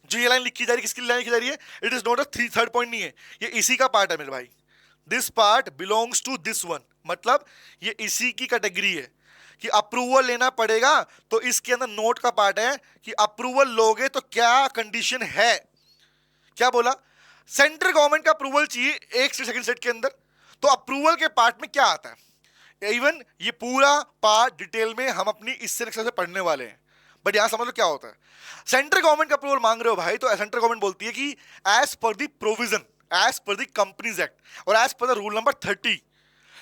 Speaker 1: जो ये लाइन लिखी जा रही है, किसकी लाइन लिखी जा रही है, it is not a third point नहीं है, ये इसी का पार्ट है मेरे भाई। This part belongs to this one, मतलब ये इसी की कैटेगरी है कि अप्रूवल लेना पड़ेगा। तो इसके अंदर नोट का पार्ट है कि अप्रूवल लोगे तो क्या कंडीशन है, क्या बोला, सेंट्रल गवर्नमेंट का अप्रूवल चाहिए एक स्टेट सेकंड स्टेट के अंदर। तो अप्रूवल के पार्ट में क्या आता है, इवन ये पूरा पार्ट डिटेल में हम अपनी इससे नेक्स्ट से पढ़ने वाले हैं, बट यहां समझ लो क्या होता है। सेंट्रल गवर्नमेंट का अप्रूवल मांग रहे हो भाई, तो सेंट्रल गवर्नमेंट बोलती है कि as per the provision, as per the companies act और as per the rule number 30,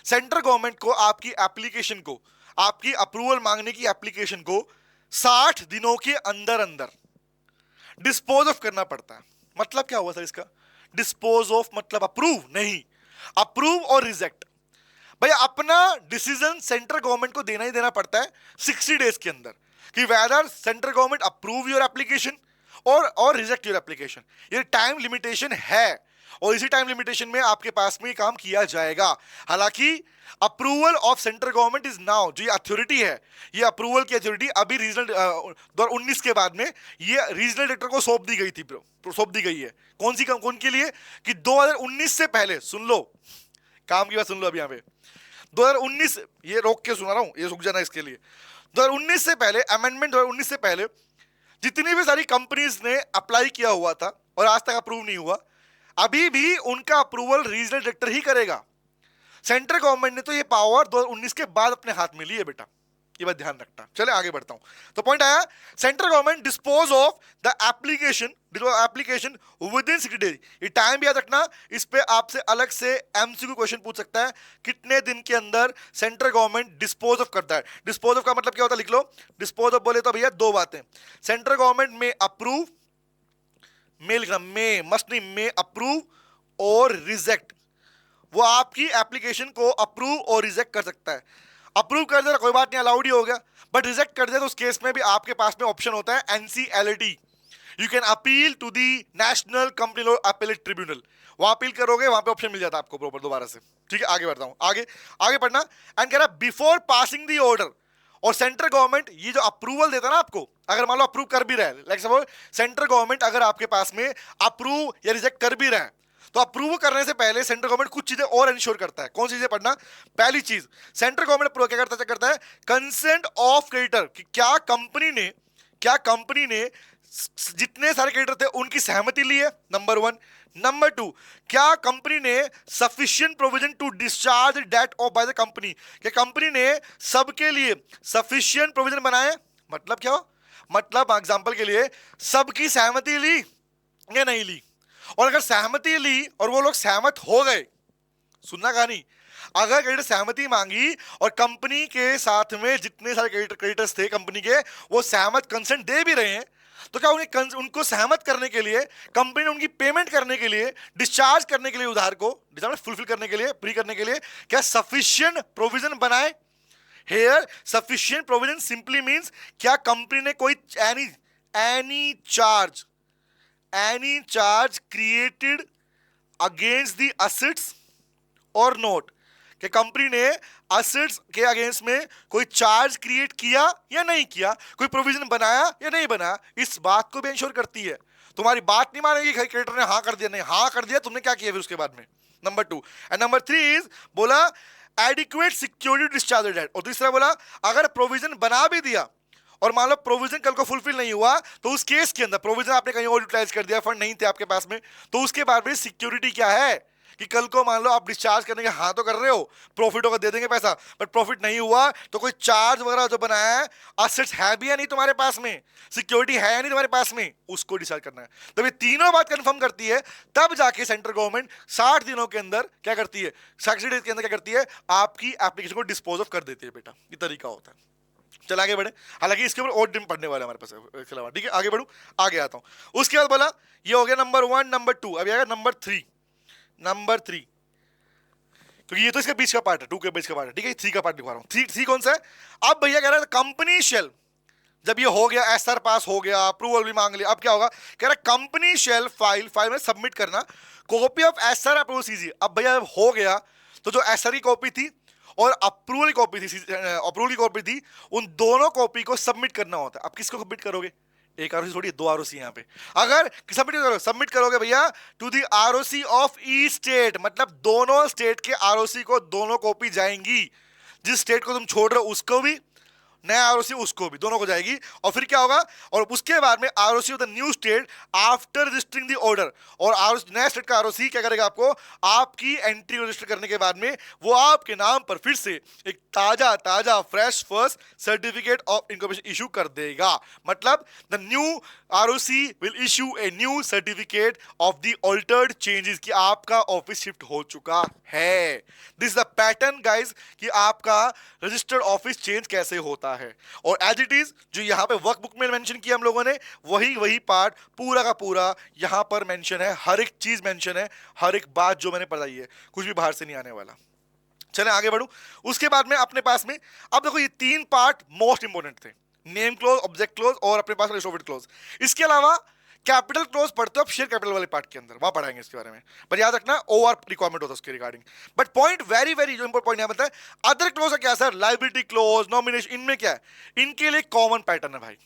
Speaker 1: central government को आपकी एप्लीकेशन को, आपकी अप्रूवल मांगने की एप्लीकेशन को 60 दिनों के अंदर अंदर डिस्पोज ऑफ करना पड़ता है। मतलब क्या हुआ सर इसका, डिस्पोज ऑफ मतलब अप्रूव नहीं, अप्रूव और रिजेक्ट। भाई अपना डिसीजन सेंट्रल गवर्नमेंट को देना ही देना पड़ता है 60 डेज के अंदर, कि whether central government approve your application और रिजेक्ट योर एप्लीकेशन। ये टाइम लिमिटेशन है और इसी टाइम लिमिटेशन में आपके पास में काम किया जाएगा। हालांकि approval of central government is now, जो ये अथॉरिटी है, ये अप्रूवल की अथॉरिटी अभी रीजनल 2019 के बाद में ये रीजनल डायरेक्टर को सौंप दी गई थी, सौंप दी गई है। कौन के लिए, कि 2019 से पहले, सुन लो काम की बात सुन लो अभी यहाँ पे, 2019, ये रोक के सुना रहा हूं, ये रुक जाना इसके लिए, 2019 से पहले, अमेंडमेंट 2019 से पहले जितनी भी सारी कंपनीज ने अप्लाई किया हुआ था और आज तक अप्रूव नहीं हुआ, अभी भी उनका अप्रूवल रीजनल डायरेक्टर ही करेगा। सेंट्रल गवर्नमेंट ने तो ये पावर 2019 के बाद अपने हाथ में ली है बेटा, ये बात ध्यान रखना। चले आगे बढ़ता हूं, तो पॉइंट आया, central government dispose of the application with in 60 days. ये टाइम भी याद रखना, इस पे आपसे अलग से एमसीक्यू क्वेश्चन पूछ सकता है, कितने दिन के अंदर सेंट्रल गवर्नमेंट डिस्पोज ऑफ करता है। डिस्पोज ऑफ का मतलब क्या होता है, लिख लो, डिस्पोज ऑफ बोले तो भैया दो बातें, सेंट्रल गवर्नमेंट में अप्रूव, में लिखना, में मस्ट नहीं, में अप्रूव और रिजेक्ट, वो आपकी एप्लीकेशन को अप्रूव और रिजेक्ट कर सकता है। अप्रूव कर दे कोई बात नहीं, अलाउड ही हो गया, बट रिजेक्ट कर दे तो उस केस में भी आपके पास में ऑप्शन होता है NCLT, you can appeal to the national company law appellate tribunal, वहां अपील करोगे, वहां पे ऑप्शन मिल जाता है आपको प्रॉपर दोबारा से। ठीक है आगे बढ़ता हूं, आगे पढ़ना। एंड कह रहा बिफोर पासिंग दी ऑर्डर, और सेंट्रल गवर्नमेंट ये जो अप्रूवल देता है ना आपको, अगर मान लो अप्रूव कर भी रहा है, लाइक सपोज सेंट्रल गवर्नमेंट अगर आपके पास में अप्रूव या रिजेक्ट कर भी रहा है, तो अप्रूव करने से पहले सेंट्रल गवर्नमेंट कुछ चीजें और इंश्योर करता है। कौन सी चीजें पढ़ना, पहली चीज, सेंट्रल गवर्नमेंट अप्रूव क्या करता है, कंसेंट ऑफ क्रेडिटर, कि क्या कंपनी ने जितने सारे क्रेडिटर थे उनकी सहमति ली है, नंबर 1। नंबर 2, क्या कंपनी ने sufficient provision to discharge debt of by the company, क्या कंपनी ने सबके लिए सफिशिएंट प्रोविजन बनाए। मतलब क्या, मतलब एग्जांपल के लिए सबकी सहमति ली या नहीं ली, और अगर सहमति ली और वो लोग सहमत हो गए, सुनना कहानी, अगर क्रेडिटर सहमति मांगी और कंपनी के साथ में जितने सारे क्रेडिटर्स थे कंपनी के, वो सहमत कंसेंट दे भी रहे हैं, तो क्या उनको सहमत करने के लिए, कंपनी ने उनकी पेमेंट करने के लिए, डिस्चार्ज करने के लिए, उधार को फुलफिल करने के लिए, प्री करने के लिए, क्या सफिशिएंट प्रोविजन बनाए। Here sufficient provision simply means क्या कंपनी ने कोई any charge created against the assets और नोट, कि कंपनी ने असेट्स के अगेंस्ट में कोई चार्ज क्रिएट किया या नहीं किया, कोई प्रोविजन बनाया या नहीं बनाया, इस बात को भी इंश्योर करती है। तुम्हारी बात नहीं मानेगी क्रेडिटर ने हाँ कर दिया, नहीं हाँ कर दिया, तुमने क्या किया फिर उसके बाद में। नंबर 2 एंड नंबर 3 इज बोला एडिक्वेट सिक्योरिटी डिस्चार्ज डेट। और दूसरा बोला अगर प्रोविजन बना भी दिया और मान लो प्रोविजन कल को फुलफिल नहीं हुआ, तो उस केस के अंदर प्रोविजन आपने कहीं और यूटिलाइज कर दिया, फंड नहीं थे आपके पास में, तो उसके बाद में सिक्योरिटी क्या है कि कल को मान लो आप डिस्चार्ज करने के हाँ तो कर रहे हो, प्रॉफिट होगा दे देंगे पैसा, बट प्रॉफिट नहीं हुआ तो कोई चार्ज वगैरह जो बनाया है, असेट्स है भी या नहीं तुम्हारे पास में, सिक्योरिटी है या नहीं तुम्हारे पास में, उसको डिसाइड करना है। तो ये तीनों बात कंफर्म करती है, तब जाके सेंट्रल गवर्नमेंट 60 दिनों के अंदर क्या करती है, 60 डेज के अंदर क्या करती है, आपकी एप्लीकेशन को डिस्पोज ऑफ कर देती है। बेटा ये तरीका होता है। चल आगे बढ़े, हालांकि इसके ऊपर और दिन पढ़ने वाले हमारे पास इसके अलावा, ठीक है आगे बढ़ू, आगे आता हूं। उसके बाद बोला ये हो गया नंबर 1 नंबर 2, अभी आएगा नंबर 3। नंबर 3 क्योंकि ये तो इसका बीच का पार्ट है, 2 के बीच का पार्ट है, ठीक है 3 का पार्ट दिखा रहा हूं। 3 कौन सा है, अब भैया कह रहा है कंपनी शेल, जब ये हो गया एसआर पास हो गया, अप्रूवल भी मांग लिया, अब क्या होगा, कह रहा कंपनी शेल फाइल में सबमिट करना copy of SR approval CG. अब भैया हो गया तो जो एसआर की कॉपी थी और अप्रूवल की कॉपी थी, उन दोनों कॉपी को सबमिट करना होता है। अब किसको सबमिट करोगे, एक आरओसी थोड़ी 2 आरओसी यहाँ पे, अगर सबमिट करोगे भैया टू द आरओसी ऑफ ई स्टेट, मतलब दोनों स्टेट के आरओसी को दोनों कॉपी जाएंगी, जिस स्टेट को तुम छोड़ रहे हो उसको भी, नया आरओसी उसको भी, दोनों को जाएगी। और फिर क्या होगा, और उसके बाद में ROC of the new state after registering the order, और नया स्टेट का आरओसी क्या करेगा, आपको आपकी एंट्री रजिस्टर करने के बाद में वो आपके नाम पर फिर से एक ताजा fresh first certificate of incorporation issue कर देगा। मतलब the new ROC will issue a new certificate of the altered changes, कि आपका ऑफिस शिफ्ट हो चुका है। This is the pattern guys कि आपका रजिस्टर्ड ऑफिस चेंज कैसे होता है। और एज इट इज जो यहां पे वर्कबुक में मेंशन किया हम लोगों ने, वही पार्ट पूरा का पूरा यहां पर मेंशन है, हर एक चीज मेंशन है, हर एक बात जो मैंने पढ़ाई है, कुछ भी बाहर से नहीं आने वाला। चले आगे बढ़ूं। उसके बाद में अपने पास में अब देखो ये 3 पार्ट मोस्ट इंपोर्टेंट थे, नेम क्लोज, ऑब्जेक्ट क्लोज और अपने पास रिजोल्व क्लोज। इसके अलावा कैपिटल क्लोज पढ़ते हो आप शेयर कैपिटल वाले पार्ट के अंदर, वहां पढ़ाएंगे इसके बारे में, पर याद रखना ओआर रिक्वायरमेंट होता है उसके regarding. But point very very जो इंपॉर्टेंट पॉइंट यहां बताया, अदर क्लोज का क्या सर, लायबिलिटी क्लोज, नॉमिनेशन, इनमें क्या है, इनके लिए कॉमन पैटर्न है भाई।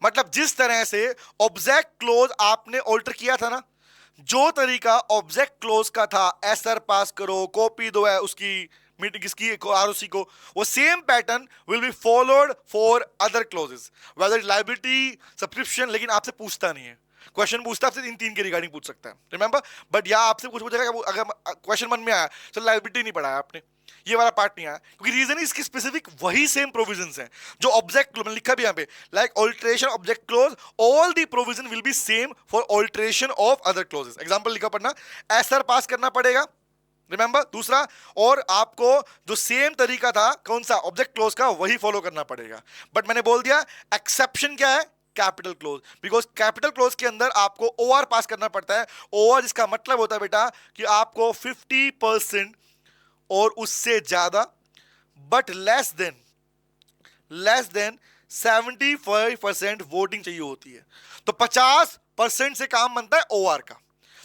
Speaker 1: मतलब जिस तरह से ऑब्जेक्ट क्लोज आपने ऑल्टर किया था ना, जो तरीका ऑब्जेक्ट क्लोज का था, एसआर पास करो, कॉपी दो है उसकी मीटिंग किसकी आरओसी को, वो same pattern will be followed for other clauses, whether liability, subscription. लेकिन आपसे पूछता नहीं है, क्वेश्चन पूछता है आपसे इन 3 के रिगार्डिंग पूछ सकता है, रिमेंबर। बट या आपसे कुछ पूछेगा, अगर क्वेश्चन मन में आया तो लायबिलिटी नहीं पढ़ाया आपने, ये वाला पार्ट नहीं आया, क्योंकि रीजन इसकी स्पेसिफिक वही सेम प्रोविजंस हैं जो ऑब्जेक्ट क्लोज लिखा भी यहां पे, like alteration object clause, all the provision will be same for alteration of other clauses. Example लिखा पढ़ना, एसआर पास करना पड़ेगा, रिमेंबर। दूसरा, और आपको जो सेम तरीका था कौन सा, ऑब्जेक्ट क्लोज का, वही फॉलो करना पड़ेगा। बट मैंने बोल दिया एक्सेप्शन क्या है, capital close, because capital close के अंदर आपको ओआर पास करना पड़ता है। ओआर जिसका मतलब होता है बेटा कि आपको 50% और उससे ज्यादा, बट लेस देन 75% वोटिंग चाहिए होती है। तो 50% से काम बनता है ओआर का।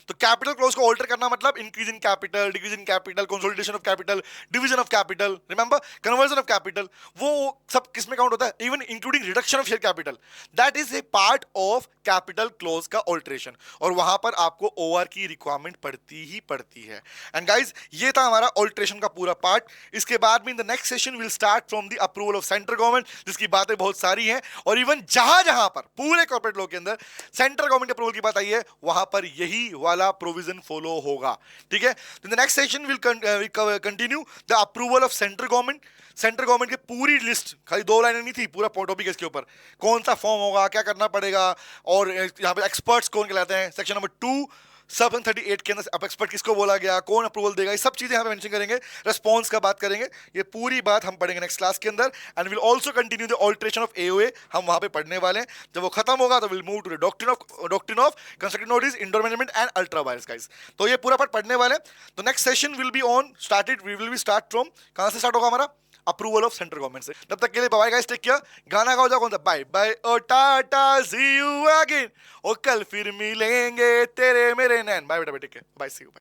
Speaker 1: तो कैपिटल क्लोज को ऑल्टर करना मतलब increase in capital, decrease in capital, consolidation of capital, division of capital, remember, conversion of capital, वो सब किस में काउंट होता है, even including reduction of share capital, that is a part of capital close का ऑल्टरेशन। और वहां पर आपको ओआर की रिक्वायरमेंट पड़ती है। एंड गाइज ये था हमारा ऑल्टरेशन का पूरा पार्ट। इसके बाद में in the next session will start from the approval of central government, जिसकी बातें बहुत सारी हैं, और इवन जहां पर पूरे कॉर्पोरेट लॉ के अंदर सेंट्रल गवर्नमेंट अप्रूवल की बात आई है, वहां पर यही वाला प्रोविजन फॉलो होगा। ठीक है, in the next session will continue the approval of central government. Central government की पूरी लिस्ट, खाली 2 लाइनें नहीं थी, पूरा टॉपिक इसके ऊपर, कौन सा फॉर्म होगा, क्या करना पड़ेगा, और यहाँ पे एक्सपर्ट्स कौन कहलाते हैं, सेक्शन नंबर 2 सब 38 के अंदर अब एक्सपर्ट किसको बोला गया, कौन अप्रूवल देगा, ये सब चीजें यहाँ पे मेंशन करेंगे। रिस्पॉन्स का बात करेंगे, ये पूरी बात हम पढ़ेंगे नेक्स्ट क्लास के अंदर। And will also continue the alteration of AOA, हम वहां पे पढ़ने वाले हैं। जब वो खत्म होगा तो will move to the doctrine of constructive notice, indoor management and ultra vires guys. तो ये पूरा पार्ट पढ़ने वाले हैं। तो next session will be on started, we will be start from, कहां से स्टार्ट होगा हमारा, अप्रूवल ऑफ सेंट्रल गवर्नमेंट से। तब तक के लिए बाय गाइस, टेक केयर, गाना गाओ जाओ, कौन सा, बाय बाय और टाटा, सी यू अगेन, और कल फिर मिलेंगे तेरे मेरे नैन। बाय बेटा, take care, bye, see you, bye.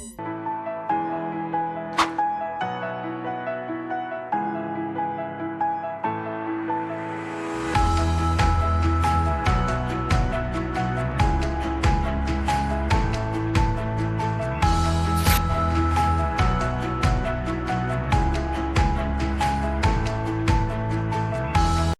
Speaker 1: हैं।